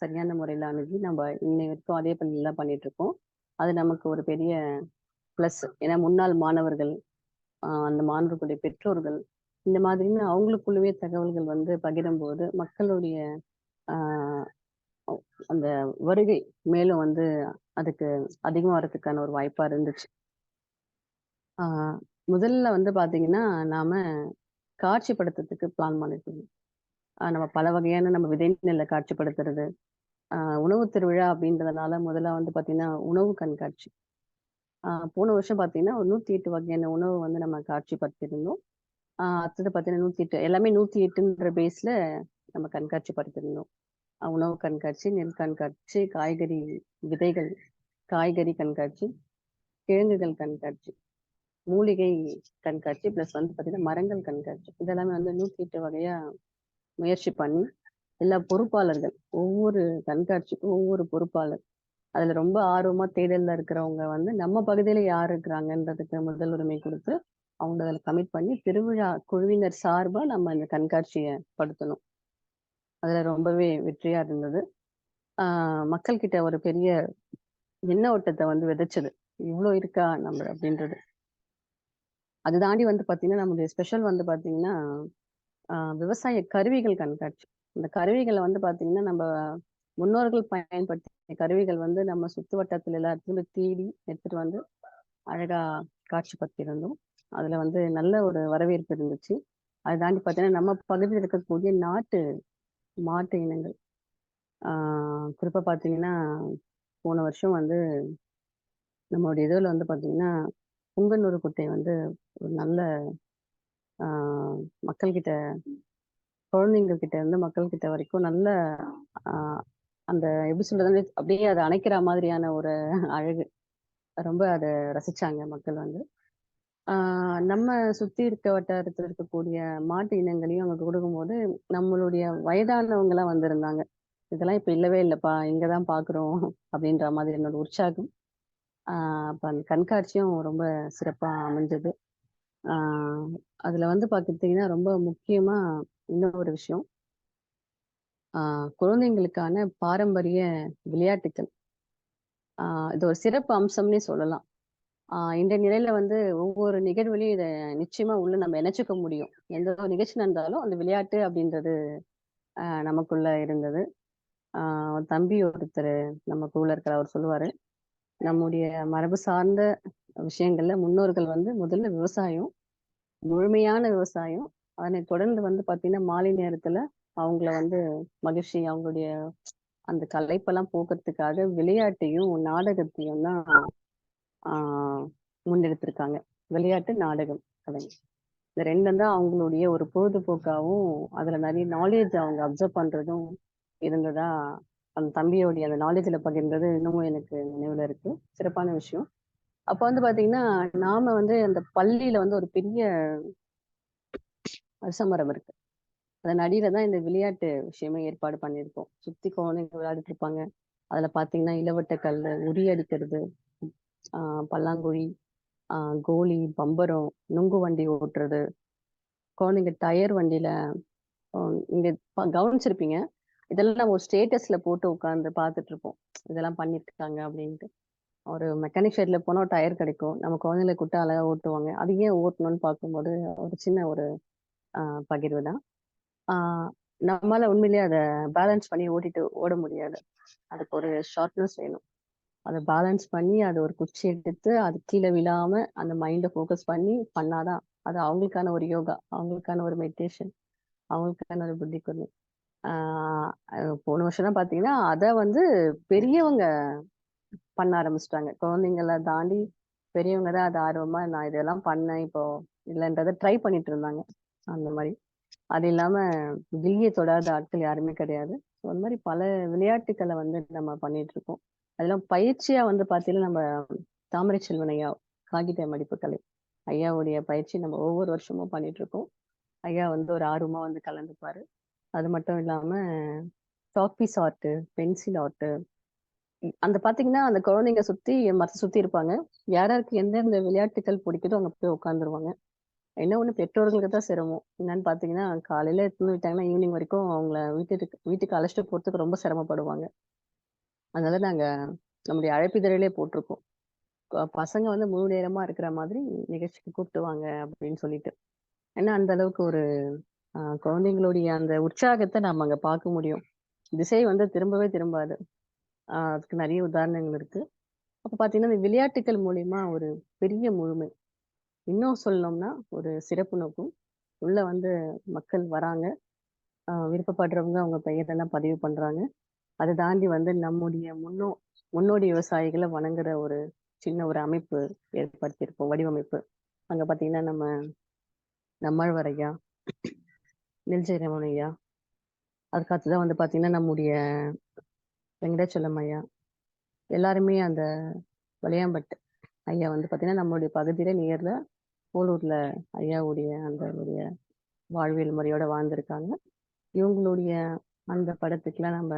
சரியான முறையில அணுகி நம்ம இன்னை வரைக்கும் அதே பள்ளியில தான் பண்ணிட்டு இருக்கோம். அது நமக்கு ஒரு பெரிய பிளஸ். ஏன்னா முன்னாள் மாணவர்கள், அந்த மாணவர்களுடைய பெற்றோர்கள், இந்த மாதிரின்னு அவங்களுக்குள்ளவே தகவல்கள் வந்து பகிரும்போது மக்களுடைய ஆஹ் அந்த வருகை மேலும் வந்து அதுக்கு அதிகமா வரதுக்கான ஒரு வாய்ப்பா இருந்துச்சு. முதல்ல வந்து பாத்தீங்கன்னா நாம காட்சிப்படுத்துறதுக்கு பிளான் பண்ணிருக்கோம். நம்ம பல வகையான நம்ம விதை நெல்லை காட்சிப்படுத்துறது, உணவு திருவிழா அப்படின்றதுனால முதல்ல வந்து பாத்தீங்கன்னா உணவு கண்காட்சி. போன வருஷம் பாத்தீங்கன்னா ஒரு 108 வகையான உணவு வந்து நம்ம காட்சிப்படுத்தியிருந்தோம். அடுத்தது பாத்தீங்கன்னா 108 எல்லாமே 108ன்ற பேஸ்ல நம்ம கண்காட்சிப்படுத்தியிருந்தோம். உணவு கண்காட்சி, நெல் கண்காட்சி, காய்கறி விதைகள், காய்கறி கண்காட்சி, கிழங்குகள் கண்காட்சி, மூலிகை கண்காட்சி, பிளஸ் வந்து பாத்தீங்கன்னா மரங்கள் கண்காட்சி. இதெல்லாமே வந்து 108 வகையா முயற்சி பண்ணி எல்லா பொறுப்பாளர்கள், ஒவ்வொரு கண்காட்சிக்கும் ஒவ்வொரு பொறுப்பாளர், அதுல ரொம்ப ஆர்வமா தேடல்ல இருக்கிறவங்க வந்து நம்ம பகுதியில யார் இருக்கிறாங்கன்றதுக்கு முதல் உரிமை கொடுத்து அவங்க அதில் கமிட் பண்ணி திருவிழா குழுவினர் சார்பா நம்ம இந்த கண்காட்சியை படுத்தணும். அதுல ரொம்பவே வெற்றியா இருந்தது. மக்கள் கிட்ட ஒரு பெரிய எண்ண ஓட்டத்தை வந்து விதைச்சது, இவ்வளோ இருக்கா நம்ம அப்படின்றது. அது தாண்டி வந்து பாத்தீங்கன்னா நம்மளுடைய ஸ்பெஷல் வந்து பாத்தீங்கன்னா விவசாய கருவிகள் கண்காட்சி. இந்த கருவிகளை வந்து பாத்தீங்கன்னா நம்ம முன்னோர்கள் பயன்படுத்திய கருவிகள் வந்து நம்ம சுத்து வட்டத்துல எல்லாத்தையும் தேடி எடுத்துட்டு வந்து அழகா காட்சிப்படுத்தியிருந்தோம். அதுல வந்து நல்ல ஒரு வரவேற்பு இருந்துச்சு. அதை தாண்டி பார்த்தீங்கன்னா நம்ம பகுதியில் இருக்கக்கூடிய மாட்டு இனங்கள், குறிப்பா பார்த்தீங்கன்னா போன வருஷம் வந்து நம்மளுடைய இதுல வந்து பார்த்தீங்கன்னா புங்கனூர் குட்டை வந்து ஒரு நல்ல மக்கள்கிட்ட, குழந்தைங்க கிட்ட இருந்து மக்கள் கிட்ட வரைக்கும் நல்ல அந்த எப்படி சொல்றது, அப்படியே அதை அணைக்கிற மாதிரியான ஒரு அழகு. ரொம்ப அதை ரசிச்சாங்க மக்கள் வந்து. நம்ம சுத்தி இருக்க வட்டாரத்துல இருக்கக்கூடிய மாட்டு இனங்களையும் அங்க கொடுக்கும்போது நம்மளுடைய வயதானவங்கலாம் வந்திருந்தாங்க. இதெல்லாம் இப்ப இல்லவே இல்லப்பா, இங்கதான் பாக்குறோம் அப்படின்ற மாதிரி என்னோட உற்சாகம். அப்ப அந்த கண்காட்சியும் ரொம்ப சிறப்பா அமைஞ்சது. ஆஹ் அதுல வந்து பாத்துக்கிட்டீங்கன்னா ரொம்ப முக்கியமா இன்னொரு விஷயம், குழந்தைங்களுக்கான பாரம்பரிய விளையாட்டுக்கள். இது ஒரு சிறப்பு அம்சம்னே சொல்லலாம். இன்றைய நிலையில வந்து ஒவ்வொரு நிகழ்வுலையும் இதை நிச்சயமா உள்ள நம்ம இணைச்சுக்க முடியும். எந்த ஒரு நிகழ்ச்சி நடந்தாலும் அந்த விளையாட்டு அப்படின்றது நமக்குள்ள இருந்தது. தம்பி ஒருத்தர் நம்ம குழுல இருக்கிற அவர் சொல்லுவாரு, நம்முடைய மரபு சார்ந்த விஷயங்கள்ல முன்னோர்கள் வந்து முதல்ல விவசாயம், முழுமையான விவசாயம். அதனை தொடர்ந்து வந்து பாத்தீங்கன்னா மாலை நேரத்துல அவங்கள வந்து மகிழ்ச்சி, அவங்களுடைய அந்த களைப்பெல்லாம் போக்குறதுக்காக விளையாட்டையும் நாடகத்தையும் தான் முன்னெடுத்திருக்காங்க. விளையாட்டு, நாடகம், கலை. இந்த ரெண்டும் தான் அவங்களுடைய ஒரு பொழுதுபோக்காகவும் அதுல நிறைய நாலேஜ் அவங்க அப்சர்வ் பண்றதும் இருந்ததா அந்த தம்பியோடைய அந்த நாலேஜ்ல பகிர்ந்தது இன்னமும் எனக்கு நினைவுல இருக்கு. சிறப்பான விஷயம். அப்ப வந்து பாத்தீங்கன்னா நாம வந்து அந்த பள்ளியில வந்து ஒரு பெரிய அரசமரம் இருக்கு. அதன் அடியில தான் இந்த விளையாட்டு விஷயமே ஏற்பாடு பண்ணியிருக்கோம். சுத்தி குழந்தைங்க விளையாடிட்டு இருப்பாங்க. அதுல பாத்தீங்கன்னா இளவட்ட கல்லு, உரி அடிக்கிறது, பல்லாங்குழி, கோலி, பம்பரம், நுங்கு வண்டி ஓட்டுறது, குழந்தைங்க டயர் வண்டியில நீங்க கவனிச்சிருப்பீங்க. இதெல்லாம் நம்ம ஒரு ஸ்டேட்டஸ்ல போட்டு உட்காந்து பார்த்துட்டு இருப்போம். இதெல்லாம் பண்ணிருக்காங்க அப்படின்ட்டு. ஒரு மெக்கானிக் ஷெட்ல போனா ஒரு டயர் கிடைக்கும். நம்ம குழந்தைங்களை கூப்பிட்டு அழகா ஓட்டுவாங்க. அது ஏன் ஓட்டணும்னு பார்க்கும்போது ஒரு சின்ன ஒரு பகிர்வு தான். நம்மளால உண்மையிலேயே அதை பேலன்ஸ் பண்ணி ஓட்டிட்டு ஓட முடியாது. அதுக்கு ஒரு ஷார்ட்னஸ் வேணும். அதை பேலன்ஸ் பண்ணி அதை ஒரு குச்சி எடுத்து அது கீழே விழாம அந்த மைண்டை ஃபோக்கஸ் பண்ணி பண்ணாதான் அது அவங்களுக்கான ஒரு யோகா, அவங்களுக்கான ஒரு மெடிடேஷன், அவங்களுக்கான ஒரு புத்தி கூர்மை. போன வருஷம் தான் பாத்தீங்கன்னா அதை வந்து பெரியவங்க பண்ண ஆரம்பிச்சிட்டாங்க. குழந்தைங்கள தாண்டி பெரியவங்க தான் அது ஆர்வமா நான் இதெல்லாம் பண்ணேன் இப்போ இல்லைன்றதை ட்ரை பண்ணிட்டு இருந்தாங்க. அந்த மாதிரி அது இல்லாம கில்லியை தொடாத ஆட்கள் யாருமே கிடையாது. அந்த மாதிரி பல விளையாட்டுக்களை வந்து நம்ம பண்ணிட்டு இருக்கோம். அதெல்லாம் பயிற்சியா வந்து பாத்தீங்கன்னா நம்ம தாமரை செல்வன் ஐயா காகித மடிப்பு கலை ஐயாவுடைய பயிற்சி நம்ம ஒவ்வொரு வருஷமும் பண்ணிட்டு இருக்கோம். ஐயா வந்து ஒரு ஆர்வமா வந்து கலந்துப்பாரு. அது மட்டும் இல்லாம சாக்பீஸ் ஆர்ட், பென்சில் ஆர்ட், அந்த பாத்தீங்கன்னா அந்த குழந்தைங்க சுத்தி மரத்தை சுத்தி இருப்பாங்க. யாராருக்கு எந்தெந்த விளையாட்டுகள் பிடிக்குதோ அவங்க போய் உட்காந்துருவாங்க. என்ன ஒண்ணு பெற்றோர்களுக்கு தான் சிரமம். என்னன்னு பாத்தீங்கன்னா காலையில தூங்கிட்டாங்கன்னா ஈவினிங் வரைக்கும் அவங்கள வீட்டுக்கு அழைச்சிட்டு போறதுக்கு ரொம்ப சிரமப்படுவாங்க. அதனால நாங்க நம்முடைய அழைப்பிதழிலே போட்டிருக்கோம். பசங்க வந்து முழு நேரமா இருக்கிற மாதிரி நிகழ்ச்சிக்கு கூப்பிட்டு வாங்க அப்படின்னு சொல்லிட்டு. ஏன்னா அந்த அளவுக்கு ஒரு குழந்தைங்களுடைய அந்த உற்சாகத்தை நம்ம அங்க பார்க்க முடியும். திசை வந்து திரும்பவே திரும்பாது. அதுக்கு நிறைய உதாரணங்கள் இருக்கு. அப்ப பாத்தீங்கன்னா இந்த விளையாட்டுகள் மூலியமா ஒரு பெரிய முழுமை. இன்னும் சொல்லணும்னா ஒரு சிறப்பு நோக்கம். உள்ள வந்து மக்கள் வராங்க. விருப்பப்படுறவங்க அவங்க பெயரெல்லாம் பதிவு பண்றாங்க. அதை தாண்டி வந்து நம்முடைய முன்னோடி விவசாயிகளை வணங்குற ஒரு சின்ன ஒரு அமைப்பு ஏற்படுத்தியிருப்போம், வடிவமைப்பு. அங்க பாத்தீங்கன்னா நம்மாழ்வார் ஐயா, நெல்ஜெயராமன் ஐயா, அதுக்கடுத்துதான் வந்து பாத்தீங்கன்னா நம்முடைய வெங்கடாச்சலம் ஐயா, எல்லாருமே அந்த வளையாம்பட்டு ஐயா வந்து பாத்தீங்கன்னா நம்மளுடைய பகுதியில நேர்ல போலூர்ல ஐயாவுடைய அந்த வாழ்வியல் முறையோட வாழ்ந்திருக்காங்க. இவங்களுடைய அந்த படத்துக்குலாம் நம்ம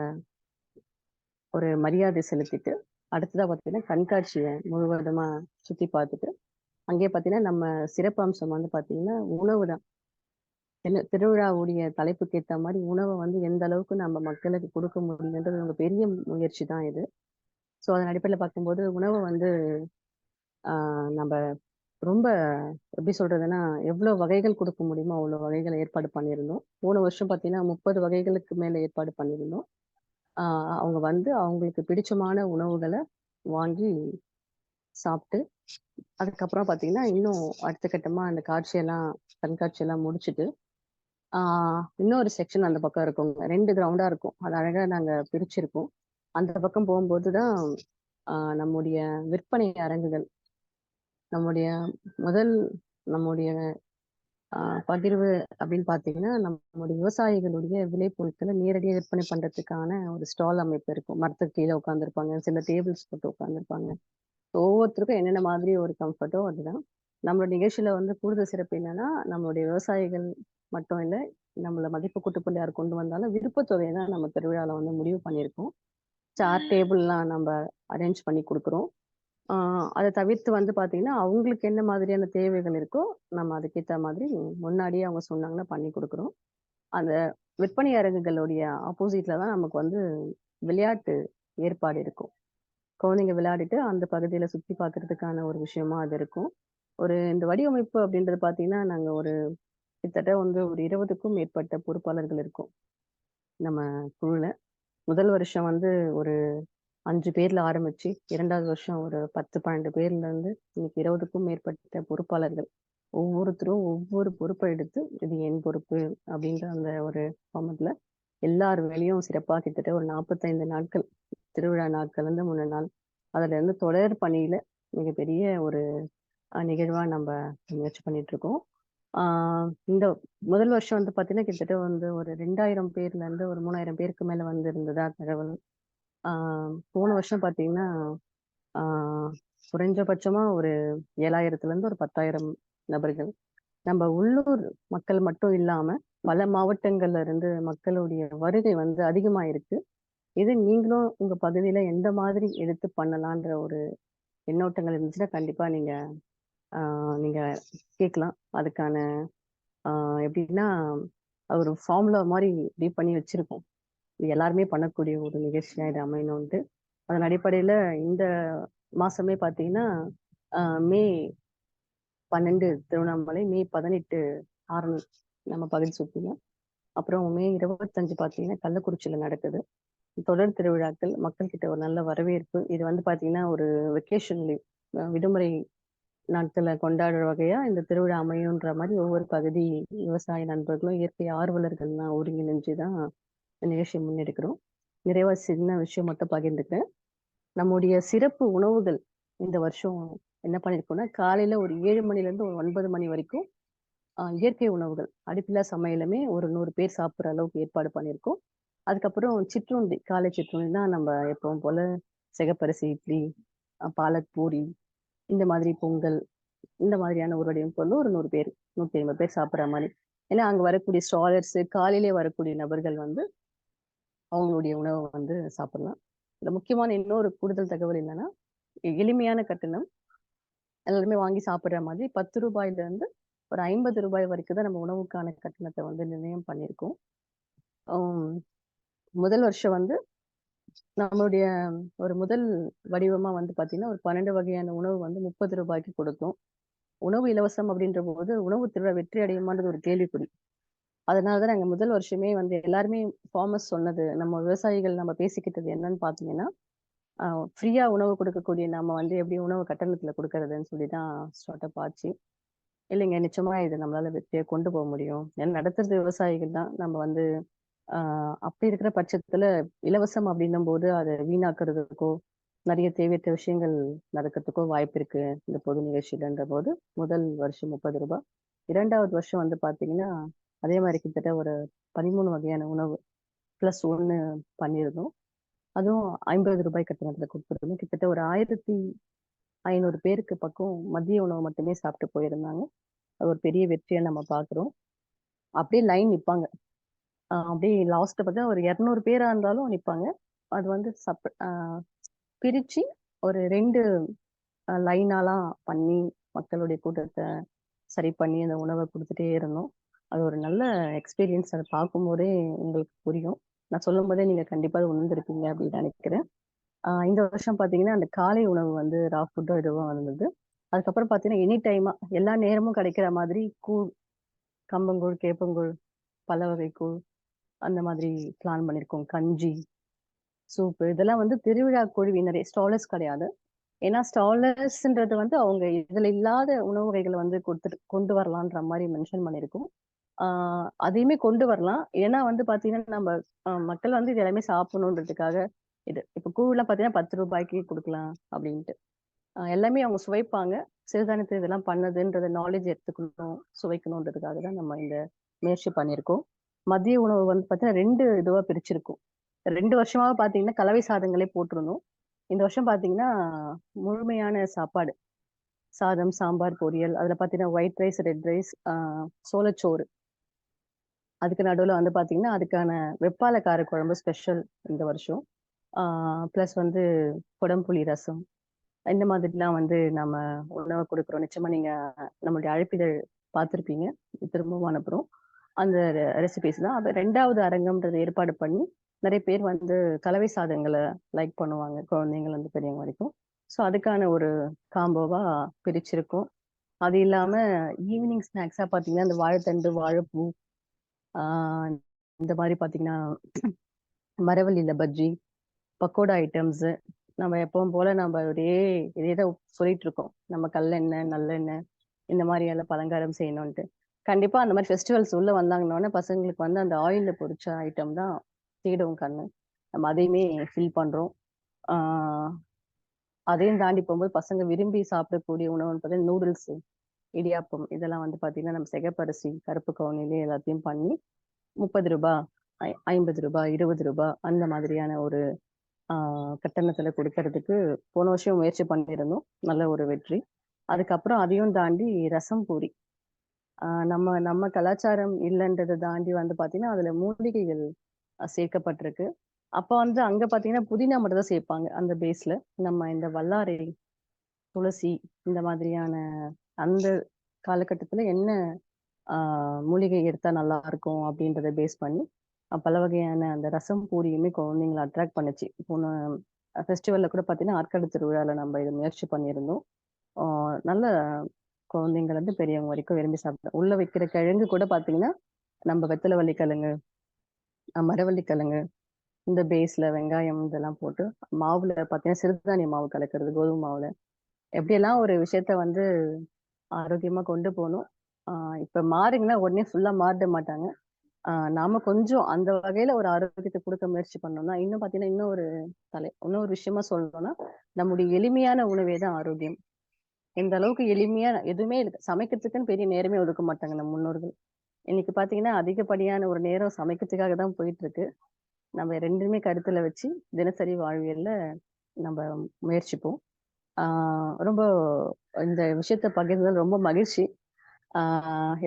ஒரு மரியாதை செலுத்திட்டு அடுத்ததா பாத்தீங்கன்னா கண்காட்சியை முழுவதுமா சுத்தி பார்த்துட்டு அங்கேயே பாத்தீங்கன்னா நம்ம சிறப்பு அம்சம் வந்து பாத்தீங்கன்னா உணவு தான். திருவிழாவுடைய தலைப்புக்கு ஏற்ற மாதிரி உணவை வந்து எந்த அளவுக்கு நம்ம மக்களுக்கு கொடுக்க முடியுன்றது ஒரு பெரிய முயற்சி தான் இது. ஸோ அதன் அடிப்படையில் பார்க்கும்போது உணவை வந்து நம்ம ரொம்ப எப்படி சொல்றதுன்னா எவ்வளவு வகைகள் கொடுக்க முடியுமோ அவ்வளவு வகைகளை ஏற்பாடு பண்ணியிருந்தோம். போன வருஷம் பார்த்தீங்கன்னா 30 வகைகளுக்கு மேல ஏற்பாடு பண்ணியிருந்தோம். அவங்க வந்து அவங்களுக்கு பிடிச்சமான உணவுகளை வாங்கி சாப்பிட்டு அதுக்கப்புறம் பார்த்தீங்கன்னா இன்னும் அடுத்த கட்டமா அந்த கண்காட்சியெல்லாம் முடிச்சுட்டு இன்னொரு செக்ஷன் அந்த பக்கம் இருக்குங்க. 2 கிரவுண்டா இருக்கும். அது அழகா நாங்க பிரிச்சிருக்கோம். அந்த பக்கம் போகும்போது தான் நம்முடைய விற்பனை அரங்குகள், நம்முடைய பகிர்வு அப்படின்னு பார்த்தீங்கன்னா நம்முடைய விவசாயிகளுடைய விளைபொருட்களை நேரடியாக விற்பனை பண்றதுக்கான ஒரு ஸ்டால் அமைப்பு இருக்கும். மரத்துக்கு கீழே உட்காந்துருப்பாங்க, சில டேபிள்ஸ் போட்டு உட்காந்துருப்பாங்க. ஒவ்வொருத்தருக்கும் என்னென்ன மாதிரி ஒரு கம்ஃபர்ட்டோ அதுதான். நம்மளோட நிகழ்ச்சியில வந்து கூடுதல் சிறப்பு என்னன்னா, நம்மளுடைய விவசாயிகள் மட்டும் இல்ல, நம்மள மதிப்பு கூட்டுப்பள்ளி யார் கொண்டு வந்தாலும் விருப்பத்தொகையை தான் நம்ம திருவிழால வந்து முடிவு பண்ணியிருக்கோம். சேர் டேபிள்லாம் நம்ம அரேஞ்ச் பண்ணி குடுக்குறோம். அத தவிர்த்து வந்து பார்த்தீங்கன்னா, அவங்களுக்கு என்ன மாதிரியான தேவைகள் இருக்கோ, நம்ம அதுக்கேத்த மாதிரி முன்னாடியே அவங்க சொன்னாங்கன்னா பண்ணி குடுக்குறோம். அந்த விற்பனை அரங்குகளுடைய ஆப்போசிட்ல தான் நமக்கு வந்து விளையாட்டு ஏற்பாடு இருக்கும். குழந்தைங்க விளையாடிட்டு அந்த பகுதியில சுத்தி பார்க்கறதுக்கான ஒரு விஷயமா அது இருக்கும். இந்த வடிவமைப்பு அப்படின்றது பார்த்தீங்கன்னா, நாங்க கிட்டத்தட்ட வந்து ஒரு 20க்கும் மேற்பட்ட பொறுப்பாளர்கள் இருக்கோம். நம்ம குழுல. முதல் வருஷம் வந்து ஒரு 5 பேர்ல ஆரம்பிச்சு, 2வது வருஷம் ஒரு 10, 12 பேர்ல இருந்து இன்னைக்கு 20க்கும் மேற்பட்ட பொறுப்பாளர்கள். ஒவ்வொருத்தரும் ஒவ்வொரு பொறுப்ப எடுத்து, இது என் பொறுப்பு அப்படின்ற அந்த ஒரு ஃபார்மட்ல எல்லார் வேலையும் சிறப்பா கிட்டத்தட்ட ஒரு 45 நாட்கள், திருவிழா நாட்கள் வந்து முன்ன நாள். அதுல இருந்து தொடர் பணியில மிகப்பெரிய ஒரு நிகழ்வா நம்ப முயற்சி பண்ணிட்டு இருக்கோம். ஆ இந்த முதல் வருஷம் வந்து பார்த்தீங்கன்னா, கிட்டத்தட்ட வந்து ஒரு 2000 பேர்ல இருந்து ஒரு 3000 பேருக்கு மேல வந்திருந்ததா தகவல். ஆ போன வருஷம் பார்த்தீங்கன்னா, ஆ குறைஞ்சபட்சமா ஒரு 7,000த்துல இருந்து ஒரு 10,000 நபர்கள். நம்ம உள்ளூர் மக்கள் மட்டும் இல்லாம, பல மாவட்டங்கள்ல இருந்து மக்களுடைய வருகை வந்து அதிகமா இருக்கு. இது நீங்களும் உங்க பகுதியில எந்த மாதிரி எடுத்து பண்ணலான்ற ஒரு எண்ணோட்டங்கள் இருந்துச்சுன்னா, கண்டிப்பா நீங்க ஆ நீங்க கேட்கலாம். அதுக்கான எப்படின்னா, ஒரு ஃபார்முலா மாரி ரெடி பண்ணி வச்சிருக்கோம். இது எல்லாருமே பண்ணக்கூடிய ஒரு நிகழ்ச்சியா இது அமையணுன்ட்டு. அதன் அடிப்படையில இந்த மாசமே பார்த்தீங்கன்னா, அ மே 12 திருவண்ணாமலை, மே 18 ஆரணி நம்ம பகுதி சுத்தியும். அப்புறம் மே 25 பார்த்தீங்கன்னா, கள்ளக்குறிச்சியில நடக்குது. தொடர் திருவிழாக்கள், மக்கள் கிட்ட ஒரு நல்ல வரவேற்பு. இது வந்து பார்த்தீங்கன்னா, ஒரு வெக்கேஷன் லீவ் விடுமுறை நாட்கள கொண்டாடுற வகையா இந்த திருவிழா அமையுன்ற மாரி ஒவ்வொரு பகுதி விவசாய நண்பர்களும், இயற்கை ஆர்வலர்கள்லாம் ஒருங்கிணைஞ்சு தான் இந்த நிகழ்ச்சிய முன்னெடுக்கிறோம். நிறைவா சின்ன விஷயம் மட்டும் பகிர்ந்துக்கிறேன். நம்முடைய சிறப்பு உணவுகள் இந்த வருஷம் என்ன பண்ணியிருக்கோம்னா, காலையில ஒரு 7 மணிலேருந்து ஒரு 9 மணி வரைக்கும் இயற்கை உணவுகள், அடுப்பில்லா சமையலுமே ஒரு 100 பேர் சாப்பிடுற அளவுக்கு ஏற்பாடு பண்ணியிருக்கோம். அதுக்கப்புறம் சிற்றுண்டி, காலை சிற்றுண்டி தான் நம்ம எப்பவும் போல சிகப்பரிசி இட்லி, பாலக் பூரி, இந்த மாதிரி பொங்கல், இந்த மாதிரியான ஒரு வடிவம் கொண்டு ஒரு 100 பேர், 150 பேர் சாப்பிடுற மாரி. ஏன்னா அங்க வரக்கூடிய ஸ்டாலர்ஸ், காலையிலே வரக்கூடிய நபர்கள் வந்து அவங்களுடைய உணவ வந்து சாப்பிடலாம். இதுல முக்கியமான இன்னொரு கூடுதல் தகவல் என்னன்னா, எளிமையான கட்டணம். எல்லாருமே வாங்கி சாப்பிடுற மாதிரி ரூ. 10 ஒரு ரூ. 50 வரைக்கும் தான் நம்ம உணவுக்கான கட்டணத்த வந்து நிர்ணயம் பண்ணியிருக்கோம். ம் முதல் வருஷம் வந்து நம்மளுடைய ஒரு முதல் வடிவமா வந்து பார்த்தீங்கன்னா, ஒரு 12 வகையான உணவு வந்து ரூ. 30க்கு கொடுத்தோம். உணவு இலவசம் அப்படின்ற போது, உணவு திருவிழா வெற்றி அடையுமான்றது ஒரு கேள்விக்குறி. அதனால தான் நாங்க முதல் வருஷமே வந்து எல்லாருமே ஃபார்மர்ஸ் சொன்னது, நம்ம விவசாயிகள் நம்ம பேசிக்கிட்டது என்னன்னு பார்த்தீங்கன்னா, அ ஃப்ரீயா உணவு கொடுக்கக்கூடிய நம்ம வந்து எப்படி உணவு கட்டணத்துல கொடுக்கறதுன்னு சொல்லி தான் ஸ்டார்ட் அப் ஆச்சு. இல்லைங்க. நிச்சயமா இது நம்மளால வெற்றியா கொண்டு போ முடியும். ஏன்னா நடத்துறது விவசாயிகள் தான். நம்ம வந்து ஆ அப்படி இருக்கிற பட்சத்துல இலவசம் அப்படின்னும்போது அத வீணாக்குறதுக்கோ, நெறைய தேவையற்ற விஷயங்கள் நடக்கிறதுக்கோ வாய்ப்பு இருக்கு. இந்த பொது நிகழ்ச்சிலன்றபோது, முதல் வருஷம் ரூ. 30. 2வது வருஷம் வந்து பார்த்தீங்கன்னா, அதே மாரி கிட்டத்தட்ட ஒரு 13 வகையான உணவு +1 பண்ணியிருந்தோம். அதுவும் ரூ. 50 கட்டணத்துல குடுத்துருந்தோம். கிட்டத்தட்ட ஒரு 1,500 பேருக்கு பக்கம் மதிய உணவு மட்டுமே சாப்பிட்டு போயிருந்தாங்க. அது ஒரு பெரிய வெற்றியா நம்ம பார்க்குறோம். அப்படியே லைன் நிப்பாங்க. அப்படியே லாஸ்ட்ல பார்த்தா ஒரு 200 பேரா இருந்தாலும் நிப்பாங்க. அது வந்து பிரிச்சு ஒரு 2 லைனாலாம் பண்ணி, மக்களுடைய கூட்டத்த சரி பண்ணி அந்த உணவ குடுத்துட்டே இருந்தோம். அது ஒரு நல்ல எக்ஸ்பீரியன்ஸ். அத பார்க்கும்போதே உங்களுக்கு புரியும். நான் சொல்லும்போதே நீங்க கண்டிப்பா அத உணர்ந்திருப்பீங்க அப்படின்னு நெனைக்கிறேன். இந்த வருஷம் பார்த்தீங்கன்னா, அந்த காலை உணவு வந்து ரா ஃபுட்டோ இதுவோ இருந்தது. அதுக்கப்புறம் பார்த்தீங்கன்னா, எனி டைமா எல்லா நேரமும் கிடைக்கிற மாதிரி கூழ், கம்பங்கூழ், கேப்பங்கூழ், பல வகை கூழ் அந்த மாதிரி பிளான் பண்ணியிருக்கோம். கஞ்சி, சூப்பு இதெல்லாம் வந்து திருவிழா குழுவினரே ஸ்டாலர்ஸ் கிடையாது. ஏன்னா ஸ்டாலர்ஸ்ன்றது வந்து அவங்க இதுல இல்லாத உணவு வகைகள வந்து கொண்டு வரலான்ற மாரி மென்ஷன் பண்ணியிருக்கோம். ஆ அதையுமே கொண்டு வரலாம். ஏன்னா வந்து பார்த்தீங்கன்னா, நம்ம மக்கள் வந்து இது எல்லாமே சாப்பிடணுன்றதுக்காக இப்ப கூழ்லாம் பார்த்தீங்கன்னா ரூ. 10க்கு குடுக்கலாம் அப்படின்ட்டு. எல்லாமே அவங்க சுவைப்பாங்க. சிறுதானியத்துல இதெல்லாம் பண்ணுதுன்றத நாலேட்ஜ் எடுத்துக்கணும், சுவைக்கணுன்றதுக்காக தான் நம்ம இந்த முயற்சி பண்ணியிருக்கோம். மதிய உணவு வந்து பார்த்தீங்கன்னா 2 இதுவா பிரிச்சிருக்கோம். 2 வருஷமா பார்த்தீங்கன்னா, கலவை சாதங்களே போட்டிருந்தோம். இந்த வருஷம் பார்த்தீங்கன்னா, முழுமையான சாப்பாடு. சாதம், சாம்பார், பொரியல். அதுல பார்த்தீங்கன்னா ஒயிட் ரைஸ், ரெட் ரைஸ், சோளச்சோறு. அதுக்கு நடுவுல வந்து பார்த்தீங்கன்னா, அதுக்கான வெப்பால காரக்குழம்பு ஸ்பெஷல் இந்த வருஷம். ப்ளஸ் வந்து குடம்புளி ரசம். இந்த மாதிரிலாம் வந்து நம்ம உணவு கொடுக்குறோம். நிச்சயமா நீங்க நம்மளுடைய அழைப்பிதழ் பார்த்திருப்பீங்க. திரும்பவும் அனுப்புறோம். அந்த ரெசிபீஸ் தான். அப்ப 2வது அரங்கம்ன்றது ஏற்பாடு பண்ணி, நெறைய பேர் வந்து கலவை சாதங்கள லைக் பண்ணுவாங்க. குழந்தைங்கள்லேருந்து பெரியவங்க வரைக்கும். ஸோ அதுக்கான ஒரு காம்போவா பிரிச்சிருக்கோம். அது இல்லாம ஈவினிங் ஸ்நாக்ஸா பார்த்தீங்கன்னா, இந்த வாழைத்தண்டு, வாழைப்பூ, ஆ இந்த மாரி பார்த்தீங்கன்னா, மரவள்ளியில பஜ்ஜி, பக்கோடா ஐட்டம்ஸு. நம்ம எப்பவும் போல நம்ம இதே தான் சொல்லிட்டு இருக்கோம். நம்ம கல்லெண்ணெய், நல்லெண்ணெய் இந்த மாரி எல்லாம் பலகாரம் செய்யணுன்ட்டு. கண்டிப்பா அந்த மாரி ஃபெஸ்டிவல்ஸ் உள்ள வந்தாங்கன்னோனே, பசங்களுக்கு வந்து அந்த ஆயில்ல பொரிச்ச ஐட்டம் தான் தேடும் கண்ணு. நம்ம அதையுமே ஃபில் பண்றோம். ஆ அதையும் தாண்டி போகும்போது பசங்க விரும்பி சாப்பிடக்கூடிய உணவுன்னு பார்த்தீங்கன்னா, நூடுல்ஸு, இடியாப்பம் இதெல்லாம் வந்து பார்த்தீங்கன்னா, நம்ம சிகப்பரிசி, கருப்பு கவுனிலே எல்லாத்தையும் பண்ணி ரூ. 30, ரூ. 50, ரூ. 20 அந்த மாதிரியான ஒரு கட்டணத்துல குடுக்கறதுக்கு போன வருஷம் முயற்சி பண்ணியிருந்தோம். நல்ல ஒரு வெற்றி. அதுக்கப்புறம் அதையும் தாண்டி ரசம் பூரி. நம்ம நம்ம கலாச்சாரம் இல்லன்றத தாண்டி வந்து பார்த்தீங்கன்னா, அதுல மூலிகைகள் சேர்க்கப்பட்டிருக்கு. அப்ப வந்து அங்க பார்த்தீங்கன்னா, புதினா மட்டும் தான் சேர்ப்பாங்க அந்த பேஸ்ல. நம்ம இந்த வல்லாரை, துளசி இந்த மாதிரியான அந்த காலகட்டத்துல என்ன ஆ மூலிகை எடுத்தா நல்லாருக்கும் அப்படின்றத பேஸ் பண்ணி, பல வகையான அந்த ரசம் பூரியுமே குழந்தைங்கள அட்ராக்ட் பண்ணுச்சு. போன ஃபெஸ்டிவல்ல கூட பார்த்தீங்கன்னா, ஆற்காடு திருவிழால நம்ம இத முயற்சி பண்ணியிருந்தோம். ஆ நல்ல குழந்தைங்கள்லேருந்து பெரியவங்க வரைக்கும் விரும்பி சாப்பிட்டோம். உள்ள வைக்கிற கிழங்கு கூட பார்த்தீங்கன்னா, நம்ம வெத்தலவள்ளி கிழங்கு, மரவள்ளி கிழங்கு, இந்த பேஸ்ல வெங்காயம் இதெல்லாம் போட்டு, மாவுல பார்த்தீங்கன்னா, சிறுதானிய மாவு கலக்கிறது, கோதுமை மாவுல. எப்படியெல்லாம் ஒரு விஷயத்த வந்து ஆரோக்கியமா கொண்டு போணும். ஆ இப்ப மாறுங்கன்னா உடனே ஃபுல்லா மாறிட மாட்டாங்க. நாம கொஞ்சம் அந்த வகையில ஒரு ஆரோக்கியத்த குடுக்க முயற்சி பண்ணோம்னா, இன்னும் பார்த்தீங்கன்னா, இன்னொரு விஷயமா சொல்லணும்னா, நம்முடைய எளிமையான உணவே தான் ஆரோக்கியம். எந்த அளவுக்கு எளிமையா எதுவுமே சமைக்கிறதுக்குன்னு பெரிய நேரமே ஒதுக்க மாட்டாங்க நம்ம முன்னோர்கள். இன்னைக்கு பார்த்தீங்கன்னா, அதிகப்படியான ஒரு நேரம் சமைக்கிறதுக்காக தான் போயிட்டு இருக்கு. நம்ம 2மே கருத்துல வச்சு தினசரி வாழ்வியல்ல நம்ம முயற்சிப்போம். ஆ ரொம்ப இந்த விஷயத்த பகிர்ந்ததுல ரொம்ப மகிழ்ச்சி. ஆ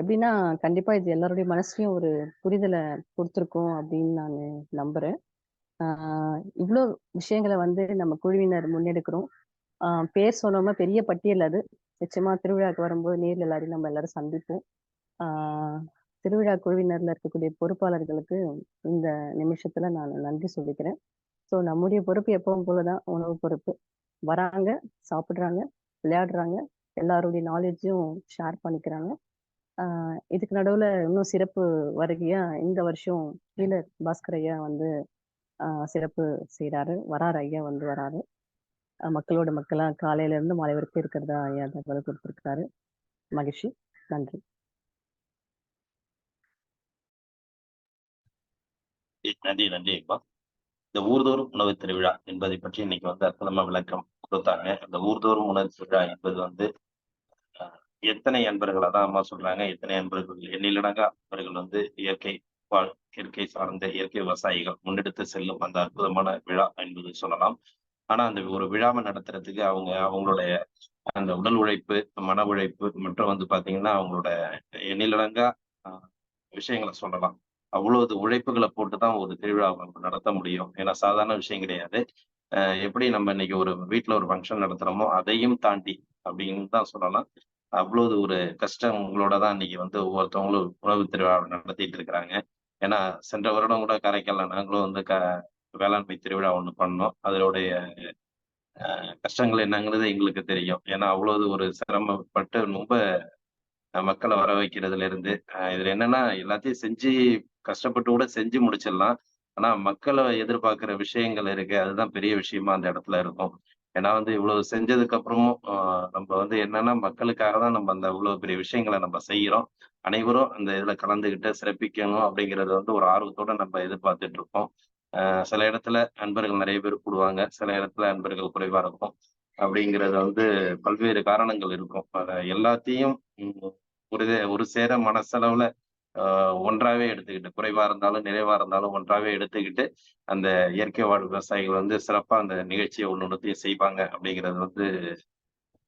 எப்படின்னா, கண்டிப்பா இது எல்லாருடைய மனசுலயும் ஒரு புரிதல குடுத்துருக்கும் அப்படின்னு நானு நம்புறேன். ஆ இவ்ளோ விஷயங்கள வந்து நம்ம குழுவினர் முன்னெடுக்கிறோம். ஆ பேர் சொன்னோமா பெரிய பட்டியல் அது. நிச்சயமா திருவிழாவுக்கு வரும்போது நேர்ல எல்லாரையும் நம்ம எல்லாரும் சந்திப்போம். ஆ திருவிழா குழுவினர்ல இருக்கக்கூடிய பொறுப்பாளர்களுக்கு இந்த நிமிஷத்துல நான் நன்றி சொல்லிக்கிறேன். ஸோ நம்முடைய பொறுப்பு எப்பவும் போல தான் உணவு பொறுப்பு. வராங்க, சாப்பிடுறாங்க, விளையாடுறாங்க, எல்லாருடைய நாலேட்ஜும் ஷேர் பண்ணிக்கிறாங்க. ஆ இதுக்கு நடுவுல இன்னும் சிறப்பு வருகையா இந்த வருஷம் கீழ பாஸ்கர் ஐயா வந்து சிறப்பு செய்றாரு. வராரு ஐயா வந்து வராரு. மக்களோட மக்களா காலையில இருந்து மாலை வரைக்கும் இருக்கிறதா ஐயா தகவல் குடுத்திருக்காரு. மகிழ்ச்சி. நன்றி. நன்றி நன்றி அம்மா. இந்த ஊர்தோறும் உணவு திருவிழா என்பதை பற்றி இன்னைக்கு வந்து அற்புதமா விளக்கம் கொடுத்தாங்க. அந்த ஊர்தோறும் உணவு திருவிழா என்பது வந்து எத்தனை அன்பர்கள் அதான் அம்மா சொல்றாங்க. எத்தனை அன்பர்கள் எண்ணிலடங்கா அவர்கள் வந்து இயற்கை இயற்கை சார்ந்த இயற்கை விவசாயிகள் முன்னெடுத்து செல்லும் அந்த அற்புதமான விழா என்பது சொல்லலாம். ஆனா அந்த ஒரு விழாவை நடத்துறதுக்கு அவங்களுடைய அந்த உடல் உழைப்பு, மன உழைப்பு மற்றும் வந்து பாத்தீங்கன்னா அவங்களோட எண்ணிலடங்கா விஷயங்களை சொல்லலாம். அவ்வளவு உழைப்புகளை போட்டுதான் ஒரு திருவிழாவை நம்ம நடத்த முடியும். ஏன்னா சாதாரண விஷயம் கிடையாது. எப்படி நம்ம இன்னைக்கு ஒரு வீட்ல ஒரு ஃபங்ஷன் நடத்துறோமோ, அதையும் தாண்டி அப்படின்னு தான் சொல்லலாம். அவ்வளவு ஒரு கஷ்டம் உங்களோட தான் இன்னைக்கு வந்து ஒவ்வொருத்தவங்களும் உணவு திருவிழா நடத்திட்டு இருக்கிறாங்க. ஏன்னா சென்ற வருடம் கூட காரைக்கால்ல நாங்களும் வந்து வேளாண்மை திருவிழா ஒண்ணு பண்ணோம். அதனுடைய கஷ்டங்கள் என்னங்கிறது எங்களுக்கு தெரியும். ஏன்னா அவ்வளவு ஒரு சிரமப்பட்டு ரொம்ப மக்கள வர வைக்கிறதுல இருந்து, இதுல என்னன்னா எல்லாத்தையும் செஞ்சு கஷ்டப்பட்டு கூட செஞ்சு முடிச்சிடலாம். ஆனா மக்கள எதிர்பார்க்கிற விஷயங்கள் இருக்கு. அதுதான் பெரிய விஷயமா அந்த இடத்துல இருக்கும். ஏன்னா வந்து இவ்வளவு செஞ்சதுக்கு அப்புறமும், நம்ம வந்து என்னன்னா மக்களுக்காக தான் நம்ம அந்த இவ்வளவு பெரிய விஷயங்கள நம்ம செய்றோம். அனைவரும் அந்த இதுல கலந்துகிட்டு சிறப்பிக்கணும் அப்படிங்கிறது வந்து ஒரு ஆர்வத்தோட நம்ம எதிர்பார்த்துட்டு இருப்போம். சில இடத்துல நண்பர்கள் நிறைய பேர் கூடுவாங்க. சில இடத்துல நண்பர்கள் குறைவா இருக்கும். அப்படிங்கிறது வந்து பல்வேறு காரணங்கள் இருக்கும். அத எல்லாத்தையும் ஒரு சேர மனசளவுல ஒன்றாவே எடுத்துக்கிட்டு, குறைவா இருந்தாலும், நிறைவா இருந்தாலும் ஒன்றாவே எடுத்துக்கிட்டு, அந்த இயற்கை வாழ் விவசாயிகள் வந்து சிறப்பா அந்த நிகழ்ச்சிய ஒண்ணொண்ணுத்தையும் செய்வாங்க அப்படிங்கிறது வந்து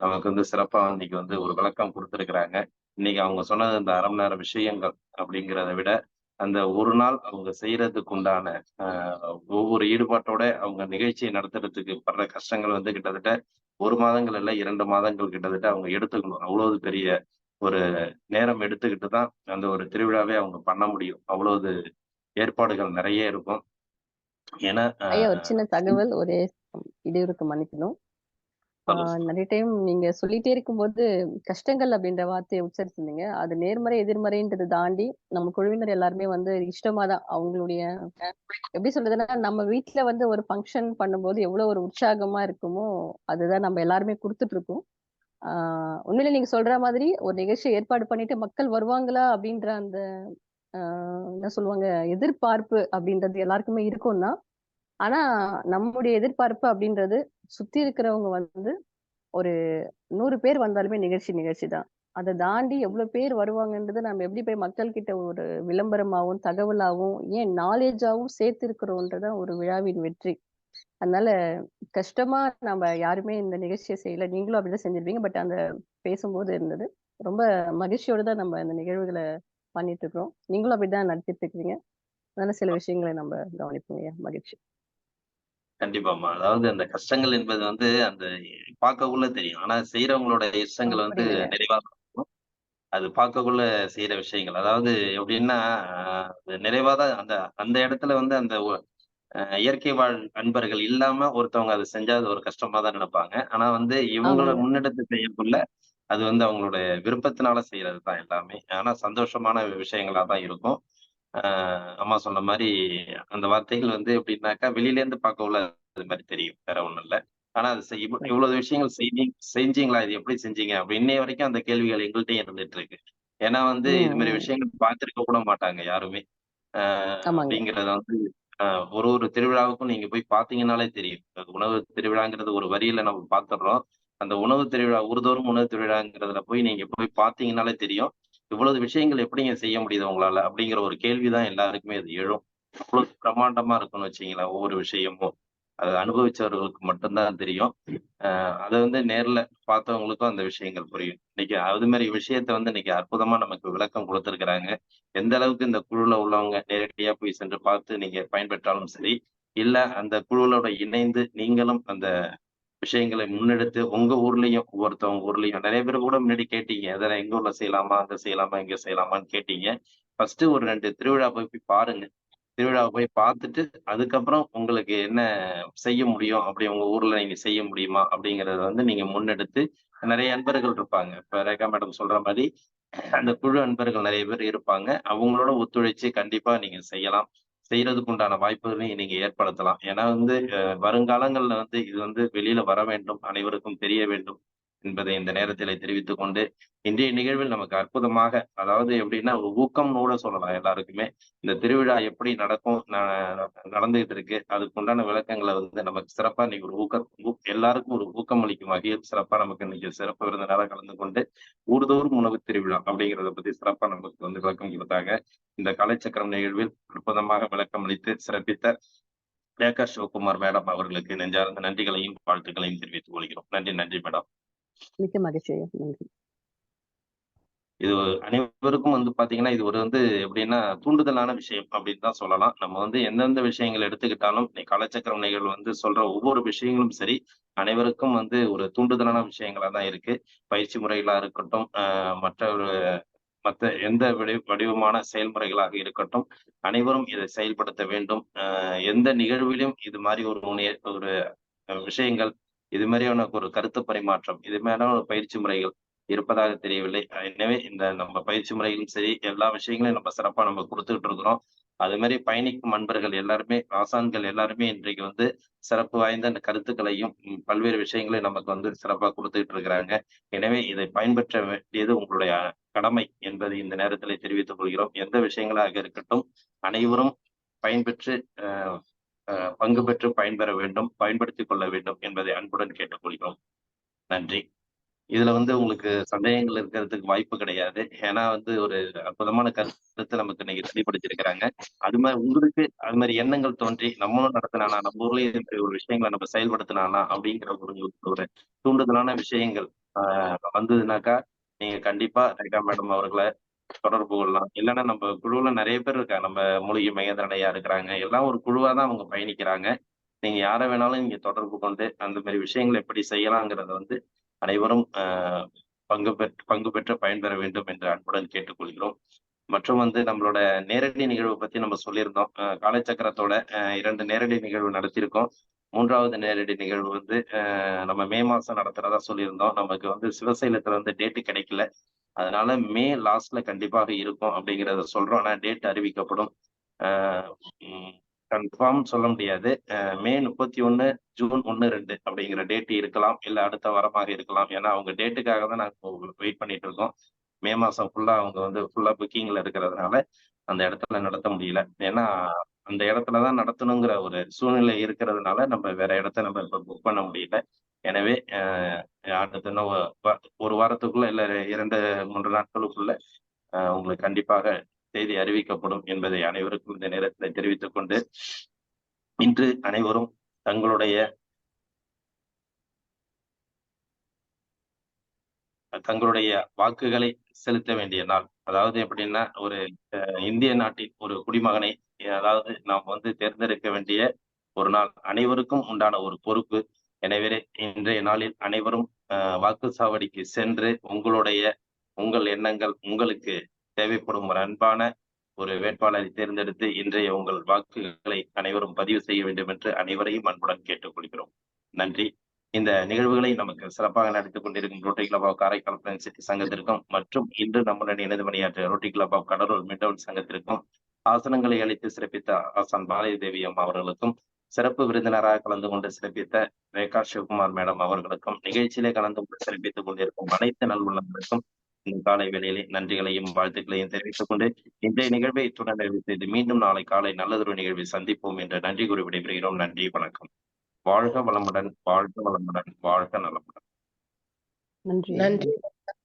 நமக்கு வந்து சிறப்பா இன்னைக்கு வந்து ஒரு விளக்கம் கொடுத்திருக்கிறாங்க. இன்னைக்கு அவங்க சொன்னது அந்த அரை மணி நேர விஷயங்கள் அப்படிங்கிறத விட, அந்த ஒரு நாள் அவங்க செய்யறதுக்கு உண்டான ஒவ்வொரு ஈடுபாட்டோட அவங்க நிகழ்ச்சியை நடத்துறதுக்கு படுற கஷ்டங்கள் வந்து கிட்டத்தட்ட 1 மாதங்கள் இல்ல 2 மாதங்கள் கிட்டத்தட்ட அவங்க எடுத்துக்கணும். அவ்வளவு பெரிய ஒரு நேரம் எடுத்துக்கிட்டு தான் அந்த ஒரு திருவிழாவே அவங்க பண்ண முடியும். அவ்வளவு ஏற்பாடுகள் நெறைய இருக்கும். ஏன்னா ஐயா ஒரு சின்ன தகவல், ஒரே இடையூறுக்கு மன்னிக்கணும். நிறைய டைம் நீங்க சொல்லிட்டே இருக்கும்போது கஷ்டங்கள் அப்படின்ற வார்த்தையை உச்சரிச்சிருந்தீங்க. அது நேர்மறை எதிர்மறைன்றதை தாண்டி நம்ம குழுவினர் எல்லாருமே வந்து இஷ்டமா தான் அவங்களுடைய எப்படி சொல்றதுன்னா, நம்ம வீட்ல வந்து ஒரு ஃபங்ஷன் பண்ணும்போது எவ்வளவு ஒரு உற்சாகமா இருக்குமோ, அதுதான் நம்ம எல்லாருமே குடுத்துட்டு இருக்கோம். உண்மையிலே நீங்க சொல்ற மாதிரி ஒரு நிகழ்ச்சியை ஏற்பாடு பண்ணிட்டு மக்கள் வருவாங்களா அப்படின்ற அந்த என்ன சொல்லுவாங்க, எதிர்பார்ப்பு அப்படின்றது எல்லாருக்குமே இருக்கும் தான். ஆனா நம்முடைய எதிர்பார்ப்பு அப்படின்றது சுத்தி இருக்கிறவங்க வந்து ஒரு 100 பேர் வந்தாலுமே நிகழ்ச்சி தான். அத தாண்டி எவ்வளவு பேர் வருவாங்கன்றத நம்ம எப்படி போய் மக்கள் கிட்ட ஒரு விளம்பரமாவும், தகவலாவும், ஏன் நாலேட்ஜாவும் சேர்த்திருக்கிறோம்ன்றது தான் ஒரு விழாவின் வெற்றி. அதனால கஷ்டமா நம்ம யாருமே இந்த நிகழ்ச்சிய செய்யல. நீங்களும் அப்படிதான் செஞ்சிருப்பீங்க. பட் அந்த பேசும்போது இருந்தது. ரொம்ப மகிழ்ச்சியோட தான் நம்ம இந்த நிகழ்வுகள பண்ணிட்டு இருக்கிறோம். நீங்களும் அப்படிதான் நடத்திட்டு இருக்கிறீங்க. அதனால சில விஷயங்கள நம்ம கவனிப்போம்யா. மகிழ்ச்சி. கண்டிப்பாம்மா. அதாவது அந்த கஷ்டங்கள் என்பது வந்து அந்த பார்க்கக்குள்ள தெரியும். ஆனா செய்றவங்களோட இஷ்டங்கள் வந்து புரியுதுங்க. நிறைவா இருக்கும். அது பார்க்கக்குள்ள செய்ற விஷயங்கள். அதாவது எப்படின்னா, அது நிறைவா தான் அந்த அந்த இடத்துல வந்து அந்த இயற்கை வாழ் அன்பர்கள் இல்லாம ஒருத்தவங்க அத செஞ்சா அது ஒரு கஷ்டமா தான் நினைப்பாங்க. ஆனா வந்து இவங்கள ஆமாங்க. முன்னெடுத்து செய்யக்குள்ள, அது வந்து அவங்களோட விருப்பத்தினால செய்றது தான் எல்லாமே. ஆனா சந்தோஷமான விஷயங்களா தான் இருக்கும். ஆ அம்மா சொன்ன மாரி அந்த வார்த்தைகள் வந்து எப்படின்னாக்கா, வெளியிலேருந்து பார்க்கக்குள்ள அது மாரி தெரியும். வேற ஒண்ணும் இல்ல. ஆனா அது இவ்வளவு விஷயங்கள் செஞ்சீங்களா? இது எப்படி செஞ்சீங்க? அப்படி இன்னைய வரைக்கும் அந்த கேள்விகள் எங்கள்ட்டயும் இருந்துட்டு இருக்கு. ஏன்னா வந்து இது மாரி ம். விஷயங்கள் பார்த்திருக்க கூட மாட்டாங்க யாருமே. அ ஆமாங்க. அப்படிங்கிறத வந்து அ ஒரு ஒரு திருவிழாவுக்கும் நீங்க போய் பார்த்தீங்கன்னாலே தெரியும். உணவு திருவிழாங்கிறது ஒரு வரியில நம்ம பார்த்துடுறோம். அந்த உணவு திருவிழா ஊர்தோறும் உணவு திருவிழாங்கிறதுல போய் நீங்க போய் பார்த்தீங்கன்னாலே தெரியும். இவ்வளவு விஷயங்கள் எப்படிங்க செய்ய முடியுது உங்களால? அப்படிங்கிற ஒரு கேள்வி தான் எல்லாருக்குமே அது எழும். அவ்வளவு பிரம்மாண்டமா இருக்கும்னு வச்சுக்கங்களேன், ஒவ்வொரு விஷயமும். அத அனுபவிச்சவர்களுக்கு மட்டும் தான் தெரியும். அத வந்து நேர்ல பார்த்தவங்களுக்கும் அந்த விஷயங்கள் புரியும். இன்னைக்கு அது மாரி விஷயத்த வந்து இன்னைக்கு அற்புதமா நமக்கு விளக்கம் குடுத்திருக்கிறாங்க. எந்த அளவுக்கு இந்த குழுல உள்ளவங்க நேரடியா போய் சென்று பார்த்து நீங்க பயன்பெற்றாலும் சரி, இல்ல அந்த குழுவோட இணைந்து நீங்களும் அந்த விஷயங்களை முன்னெடுத்து உங்க ஊர்லயும் ஒவ்வொருத்தவங்க ஊர்லயும் நெறைய பேர் கூட முன்னாடி கேட்டீங்க. அதெல்லாம் எங்க ஊர்ல செய்யலாமா? அங்க செய்யலாமா? இங்க செய்யலாமான்னு கேட்டீங்க. ஃபர்ஸ்ட்டு ஒரு 2 திருவிழா போய் பாருங்க. திருவிழாவ போய் பார்த்துட்டு, அதுக்கப்புறம் உங்களுக்கு என்ன செய்ய முடியும்? அப்படி உங்க ஊர்ல நீங்க செய்ய முடியுமா? அப்படிங்கிறத வந்து நீங்க முன்னெடுத்து நெறைய நண்பர்கள் இருப்பாங்க. இப்ப ரேகா மேடம் சொல்ற மாரி, அந்த குழு நண்பர்கள் நெறைய பேர் இருப்பாங்க. அவங்களோட ஒத்துழைச்சு கண்டிப்பா நீங்க செய்யலாம். செய்றதுக்கு உண்டான வாய்ப்புகளையும் நீங்க ஏற்படுத்தலாம். ஏன்னா வந்து வருங்காலங்கள்ல வந்து இது வந்து வெளியில வர வேண்டும். அனைவருக்கும் தெரிய வேண்டும் என்பதை இந்த நேரத்திலே தெரிவித்துக் கொண்டு, இன்றைய நிகழ்வில் நமக்கு அற்புதமாக அதாவது எப்படின்னா, ஒரு ஊக்கம்னு கூட சொல்லலாம் எல்லாருக்குமே. இந்த திருவிழா எப்படி நடக்கும்? நடந்துகிட்டு இருக்கு. அதுக்கு உண்டான விளக்கங்கள வந்து நமக்கு சிறப்பா இன்னைக்கு ஒரு எல்லாருக்கும் ஒரு ஊக்கம் அளிக்கும் வகையில் சிறப்பா நமக்கு இன்னைக்கு சிறப்பு விருந்தினரா கலந்து கொண்டு, ஊர்தோறும் உணவு திருவிழா அப்படிங்கிறத பத்தி சிறப்பா நமக்கு வந்து விளக்கம் குடுத்தாங்க. இந்த கலைச்சக்கரம் நிகழ்வில் அற்புதமாக விளக்கம் அளித்து சிறப்பித்த ரேகா சிவகுமார் மேடம் அவர்களுக்கு நெஞ்சார்ந்த நன்றிகளையும், வாழ்த்துக்களையும் தெரிவித்துக் கொள்கிறோம். நன்றி, நன்றி மேடம். மிக்க மகிழ்ச்சி ஐயா. நன்றி. இது அனைவருக்கும் வந்து பாத்தீங்கன்னா, இது ஒரு வந்து எப்படின்னா, தூண்டுதலான விஷயம் அப்படின்னு தான் சொல்லலாம். நம்ம வந்து எந்தெந்த விஷயங்கள் எடுத்துக்கிட்டாலும், இன்னைக்கு காலச்சக்கரம் நிகழ்வு வந்து சொல்ற ஒவ்வொரு விஷயங்களும் சரி, அனைவருக்கும் வந்து ஒரு தூண்டுதலான விஷயங்களா தான் இருக்கு. பயிற்சி முறைகளா இருக்கட்டும், மற்ற ஒரு மத்த எந்த வடிவமான செயல்முறைகளாக இருக்கட்டும், அனைவரும் இதை செயல்படுத்த வேண்டும். எந்த நிகழ்விலும் இது மாரி ஒரு ஒரு விஷயங்கள், இது மாரியான ஒரு கருத்து பரிமாற்றம், இது மாரியான ஒரு பயிற்சி முறைகள் இருப்பதாக தெரியவில்லை. எனவே இந்த நம்ம பயிற்சி முறைகளும் சரி, எல்லா விஷயங்களையும் நம்ம சிறப்பா நம்ம குடுத்துட்டு இருக்கிறோம். அது மாரி பயணிக்கும் நண்பர்கள் எல்லாருமே, ஆசான்கள் எல்லாருமே இன்றைக்கு வந்து சிறப்பு வாய்ந்த அந்த கருத்துக்களையும், பல்வேறு விஷயங்களையும் நமக்கு வந்து சிறப்பா குடுத்துட்டு இருக்கிறாங்க. எனவே இதை பயன்பெற்ற வேண்டியது உங்களுடைய கடமை என்பதை இந்த நேரத்திலே தெரிவித்துக் கொள்கிறோம். எந்த விஷயங்களாக இருக்கட்டும், அனைவரும் பயன்பெற்று அ பங்கு பெற்று பயன்பெற வேண்டும், பயன்படுத்திக் கொள்ள வேண்டும் என்பதை அன்புடன் கேட்டுக்கொள்கிறோம். நன்றி. இதுல வந்து உங்களுக்கு சந்தேகங்கள் இருக்கிறதுக்கு வாய்ப்பு கிடையாது. ஏன்னா வந்து ஒரு அற்புதமான கருத்த நமக்கு இன்னைக்கு தெளிவுபடுத்தியிருக்கிறாங்க. அது மாரி உங்களுக்கு அது மாரி எண்ணங்கள் தோன்றி, நம்மளும் நம்ம ஊர்லயும் இப்படி ஒரு விஷயங்கள நம்ம செயல்படுத்தலாம்னா அப்படிங்கிற ஒரு ஒரு தூண்டுதலான விஷயங்கள் வந்ததுனாக்கா நீங்க கண்டிப்பா ரேகா மேடம் அவர்களை தொடர்பு கொள்ளலாம். இல்லைன்னா நம்ம குழுவுல நிறைய பேர் இருக்காங்க. நம்ம மூலிகை மகேந்திரன் ஐயா இருக்கிறாங்க. எல்லாம் ஒரு குழுவா தான் அவங்க பயணிக்கிறாங்க. நீங்க யார வேணாலும் நீங்க தொடர்பு கொண்டு அந்த மாதிரி விஷயங்களை எப்படி செய்யலாங்கிறத வந்து அனைவரும் பங்கு பெற்று பயன்பெற வேண்டும் என்று அன்புடன் கேட்டுக்கொள்கிறோம். மற்றும் வந்து நம்மளோட நேரடி நிகழ்வு பத்தி நம்ம சொல்லியிருந்தோம். காலச்சக்கரத்தோட 2 நேரடி நிகழ்வு நடத்தியிருக்கோம். 3வது நேரடி நிகழ்வு வந்து நம்ம மே மாசம் நடத்துறதா சொல்லியிருந்தோம். நமக்கு வந்து சிவசைலத்துல வந்து டேட்டு கிடைக்கல. அதனால மே லாஸ்ட்ல கண்டிப்பாக இருக்கும் அப்படிங்கிறத சொல்றோம். ஆனா டேட் அறிவிக்கப்படும். கன்ஃபார்ம் சொல்ல முடியாது. மே 31, ஜூன் 1, 2 அப்படிங்கிற டேட் இருக்கலாம். இல்ல அடுத்த வாரமாக இருக்கலாம். ஏன்னா அவங்க டேட்டுக்காக தான் நாங்க வெயிட் பண்ணிட்டு இருக்கோம். மே மாசம் ஃபுல்லா அவங்க வந்து ஃபுல்லா புக்கிங்ல இருக்கிறதுனால அந்த இடத்துல நடத்த முடியல. ஏன்னா அந்த இடத்துல தான் நடத்தணுங்கிற ஒரு சூழ்நிலை இருக்கிறதுனால நம்ம வேற இடத்த நம்ம இப்ப புக் பண்ண முடியல. எனவே அடுத்த இன்னும் ஒரு வாரத்துக்குள்ள இல்ல 2, 3 நாட்களுக்குள்ள உங்களுக்கு கண்டிப்பாக செய்தி அறிவிக்கப்படும் என்பதை அனைவருக்கும் இந்த நேரத்தில் தெரிவித்துக் கொண்டு இன்று அனைவரும் தங்களுடைய வாக்குகளை செலுத்த வேண்டிய நாள். அதாவது எப்படின்னா ஒரு இந்திய நாட்டின் ஒரு குடிமகனை அதாவது நாம் வந்து தேர்ந்தெடுக்க வேண்டிய ஒரு நாள். அனைவருக்கும் உண்டான ஒரு பொறுப்பு. எனவே இன்றைய நாளில் அனைவரும் வாக்குச்சாவடிக்கு சென்று உங்கள் எண்ணங்கள் உங்களுக்கு தேவைப்படும் ஒரு அன்பான ஒரு வேட்பாளரை தேர்ந்தெடுத்து இன்றைய உங்கள் வாக்குகளை அனைவரும் பதிவு செய்ய வேண்டும் என்று அனைவரையும் அன்புடன் கேட்டுக்கொள்கிறோம். நன்றி. இந்த நிகழ்வுகளை நமக்கு சிறப்பாக நடத்திக் கொண்டிருக்கும் Rotary club of Karaikal friends City சங்கத்திற்கும் மற்றும் இன்று நம்முடன் இணைந்து பணியாற்றிய Rotary club of Cuddalore Midtown சங்கத்திற்கும் ஆசனங்களை அளித்து சிறப்பித்த ஆசான் பாரதி தேவி அம்மா அவர்களுக்கும் சிறப்பு விருந்தினராக கலந்து கொண்டு சிறப்பித்த ரேகா சிவகுமார் மேடம் அவர்களுக்கும் நிகழ்ச்சியிலே கலந்து கொண்டு சிறப்பித்துக் கொண்டிருக்கும் அனைத்து நல்வுள்ளங்களுக்கும் இந்த காலை வேளையிலே நன்றிகளையும் வாழ்த்துக்களையும் தெரிவித்துக் கொண்டு இன்றைய நிகழ்வை இத்துடன் நிறைவு செய்து மீண்டும் நாளை காலை நல்லதொரு நிகழ்வை சந்திப்போம் என்ற நன்றி கூறி விடைபெறுகிறோம். நன்றி, வணக்கம். வாழ்க வளமுடன், வாழ்க வளமுடன், வாழ்க நலமுடன். நன்றி. நன்றி.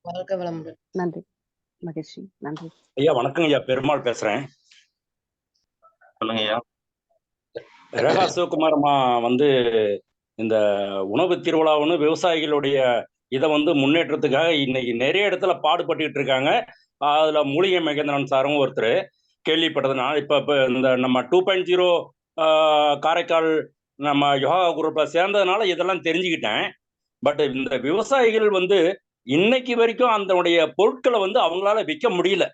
வாழ்க வளமுடன். நன்றி. மகிழ்ச்சி. நன்றி. ஐயா வணக்கம் ஐயா, பெருமாள் பேசுறேன். சொல்லுங்க ஐயா. ரேகா சிவகுமார் அம்மா வந்து இந்த உணவு திருவிழாவுன்னு விவசாயிகளுடைய இதை வந்து முன்னேற்றத்துக்காக இன்னைக்கு நிறைய இடத்துல பாடுபட்டுக்கிட்டு இருக்காங்க. அதுல மூலிகை மகேந்திரன் சாரும் ஒருத்தர் கேள்விப்பட்டது. நான் இப்ப இந்த நம்ம 2.0 காரைக்கால் நம்ம யோகா குரூப்ல சேர்ந்ததுனால இதெல்லாம் தெரிஞ்சுக்கிட்டேன். பட் இந்த விவசாயிகள் வந்து இன்னைக்கு வரைக்கும் அதனுடைய பொருட்களை வந்து அவங்களால விற்க முடியல.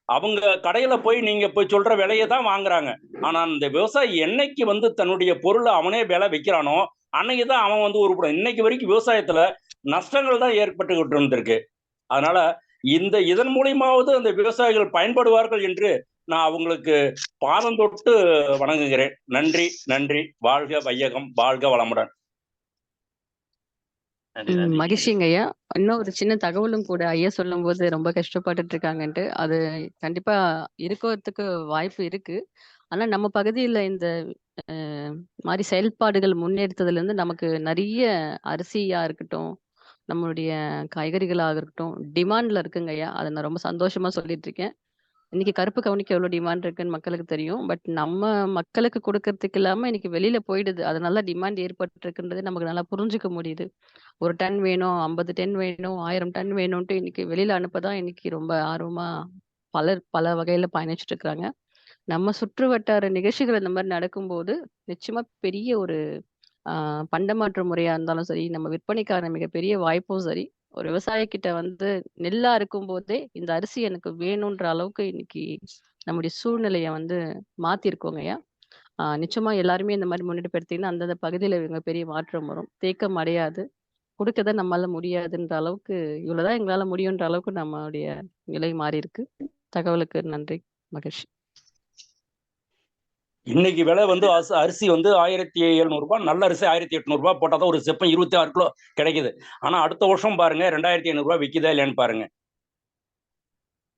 அவங்க கடையில போய் நீங்க போய் சொல்ற விலையை தான் வாங்குறாங்க. ஆனா இந்த விவசாயி என்னைக்கு வந்து தன்னுடைய பொருளை அவனே விலை விற்கிறானோ அன்னைக்கு தான் அவன் வந்து உருப்படும். இன்னைக்கு வரைக்கும் விவசாயத்துல நஷ்டங்கள் தான் ஏற்பட்டுக்கிட்டு இருந்திருக்கு. அதனால இதன் மூலியமாவது அந்த விவசாயிகள் பயன்படுவார்கள் என்று நான் அவங்களுக்கு பாதம் தொட்டு வணங்குகிறேன். நன்றி, நன்றி. வாழ்க வையகம், வாழ்க வளமுடன். மகிழ்ச்சிங்க ஐயா. இன்னும் ஒரு சின்ன தகவலும் கூட, ஐயா சொல்லும் போது ரொம்ப கஷ்டப்பட்டுட்டு இருக்காங்கன்ட்டு, அது கண்டிப்பா இருக்கிறதுக்கு வாய்ப்பு இருக்கு. ஆனா நம்ம பகுதியில இந்த மாதிரி செயல்பாடுகள் முன்னெடுத்ததுல இருந்து நமக்கு நிறைய அரிசியா இருக்கட்டும், நம்மளுடைய காய்கறிகளாக இருக்கட்டும் டிமாண்ட்ல இருக்குங்க ஐயா. அதை நான் ரொம்ப சந்தோஷமா சொல்லிட்டு இருக்கேன். இன்னைக்கு கருப்பு கவுனிக்கு எவ்வளவு டிமாண்ட் இருக்குன்னு மக்களுக்கு தெரியும். பட் நம்ம மக்களுக்கு கொடுக்கறதுக்கு இல்லாம இன்னைக்கு வெளியில போயிடுது. அதனால டிமாண்ட் ஏற்பட்டு இருக்குன்றது நமக்கு நல்லா புரிஞ்சுக்க முடியுது. 1 டன் வேணும், 50 டன் வேணும், 1000 டன் வேணும்ட்டு இன்னைக்கு வெளியில அனுப்பதான் இன்னைக்கு ரொம்ப ஆர்வமா பல வகையில பயணிச்சுட்டு இருக்கிறாங்க. நம்ம சுற்று வட்டார நிகழ்ச்சிகள் இந்த மாதிரி நடக்கும்போது நிச்சயமா பெரிய ஒரு பண்டமாற்று முறையா இருந்தாலும் சரி, நம்ம விற்பனைக்கான மிகப்பெரிய வாய்ப்பும் சரி, ஒரு விவசாயி கிட்ட வந்து நெல்லா இருக்கும் போதே இந்த அரிசி எனக்கு வேணும்ன்ற அளவுக்கு இன்னைக்கு நம்முடைய சூழ்நிலையை வந்து மாத்திருக்கோங்க ஐயா. நிச்சயமா எல்லாருமே இந்த மாதிரி முன்னெடுப்பு எடுத்தீங்கன்னா அந்தந்த பகுதியில இவங்க பெரிய மாற்றம் வரும். தேக்கம் அடையாது. கொடுக்கத நம்மளால முடியாதுன்ற அளவுக்கு, இவ்வளவுதான் எங்களால முடியுன்ற அளவுக்கு நம்மளுடைய நிலை மாறி இருக்கு. தகவலுக்கு நன்றி, மகிழ்ச்சி. இன்னைக்கு விலை வந்து அரிசி வந்து 1700 ரூபாய், நல்ல அரிசி 1800 ரூபாய் போட்டாதான் ஒரு செப்பம் 26 கிலோ கிடைக்குது. ஆனா அடுத்த வருஷம் பாருங்க 2500 ரூபாய் விக்குதா இல்லையான்னு பாருங்க.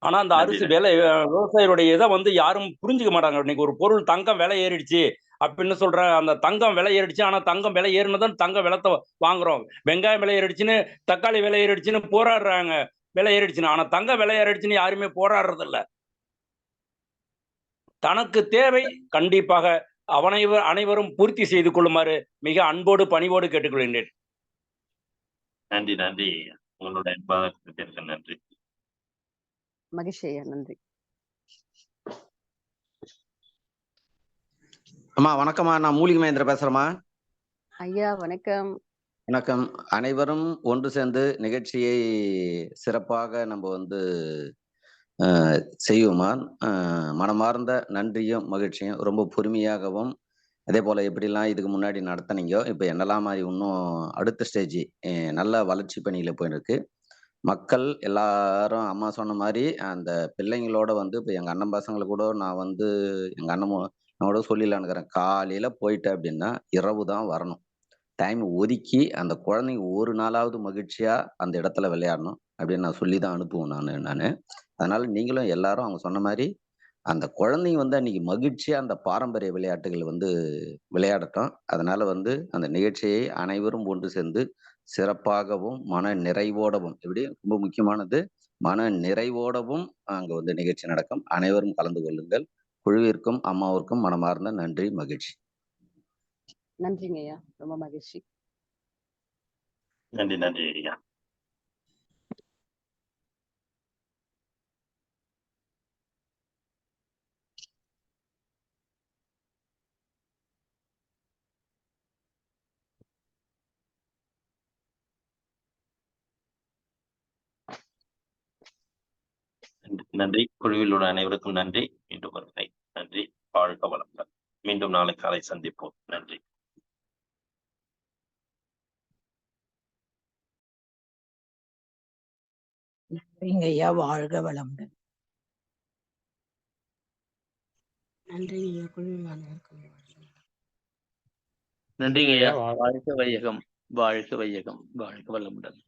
ஆனா அந்த அரிசி விலை விவசாயிகளுடைய இதை வந்து யாரும் புரிஞ்சுக்க மாட்டாங்க. இன்னைக்கு ஒரு பொருள் தங்கம் விலை ஏறிடுச்சு அப்படின்னு சொல்றாங்க. அந்த தங்கம் விலை ஏறிடுச்சு, ஆனா தங்கம் விலை ஏறினதான் தங்க விலத்தை வாங்குறோம். வெங்காயம் விலை ஏறிடுச்சுன்னு, தக்காளி விலை ஏறிடுச்சுன்னு போராடுறாங்க. விலை ஏறிடுச்சுன்னு. ஆனா தங்க விலை ஏறிடுச்சுன்னு யாருமே போராடுறது இல்ல. தனக்கு தேவை கண்டிப்பாக அனைவரும் பூர்த்தி செய்து கொள்ளுமாறு மிக அன்போடு பணிவோடு கேட்டுக்கொள்கின்றேன். நன்றி. உங்களோட அன்பான கருத்திற்கு நன்றி. மகிழ்ச்சி ஐயா, நன்றி. அம்மா வணக்கம்மா, நான் மூலிகை மகேந்திர பேசுறேம்மா. ஐயா வணக்கம். வணக்கம். அனைவரும் ஒன்று சேர்ந்து நிகழ்ச்சியை சிறப்பாக நம்ம வந்து செய்வோமா. மனமார்ந்த நன்றியும் மகிழ்ச்சியும். ரொம்ப பொறுமையாகவும் அதே போல எப்படிலாம் இதுக்கு முன்னாடி நடத்துனீங்கோ, இப்போ என்னெல்லாம் மாதிரி இன்னும் அடுத்த ஸ்டேஜ் நல்ல வளர்ச்சி பணியில போயிருக்கு. மக்கள் எல்லாரும் அம்மா சொன்ன மாதிரி அந்த பிள்ளைங்களோட வந்து இப்போ எங்க அண்ணன் பசங்களை கூட நான் வந்து எங்க அண்ணனோட சொல்லிடலான்னுக்கிறேன். காலையில போயிட்டேன் அப்படின்னா இரவு தான் வரணும். டைம் ஒதுக்கி அந்த குழந்தைங்க ஒரு நாளாவது மகிழ்ச்சியா அந்த இடத்துல விளையாடணும் அப்படின்னு நான் சொல்லி தான் அனுப்புவேன் நான். அதனால நீங்களும் எல்லாரும் அவங்க சொன்ன மாதிரி அந்த குழந்தைங்க வந்து அன்னைக்கு மகிழ்ச்சியா அந்த பாரம்பரிய விளையாட்டுகள் வந்து விளையாடட்டும். அதனால வந்து அந்த நிகழ்ச்சியை அனைவரும் ஒன்று சேர்ந்து சிறப்பாகவும் மன நிறைவோடவும், இப்படி ரொம்ப முக்கியமானது, மன நிறைவோடவும் அங்க வந்து நிகழ்ச்சி நடக்கும். அனைவரும் கலந்து கொள்ளுங்கள். குழுவிற்கும் அம்மாவிற்கும் மனமார்ந்த நன்றி, மகிழ்ச்சி. நன்றிங்க ஐயா, ரொம்ப மகிழ்ச்சி. நன்றி நன்றி ஐயா. நன்றி. குழுவில் உள்ள அனைவருக்கும் நன்றி. மீண்டும் ஒரு முறை நன்றி. வாழ்க வளமுடன். மீண்டும் நாளை காலை சந்திப்போம். நன்றி. நன்றிங்க ஐயா, வாழ்க வளமுடன். நன்றிங்க ஐயா, குழுவில் அனைவருக்கும் நன்றிங்க ஐயா. வாழ்க வையகம், வாழ்க வையகம், வாழ்க வளமுடன்.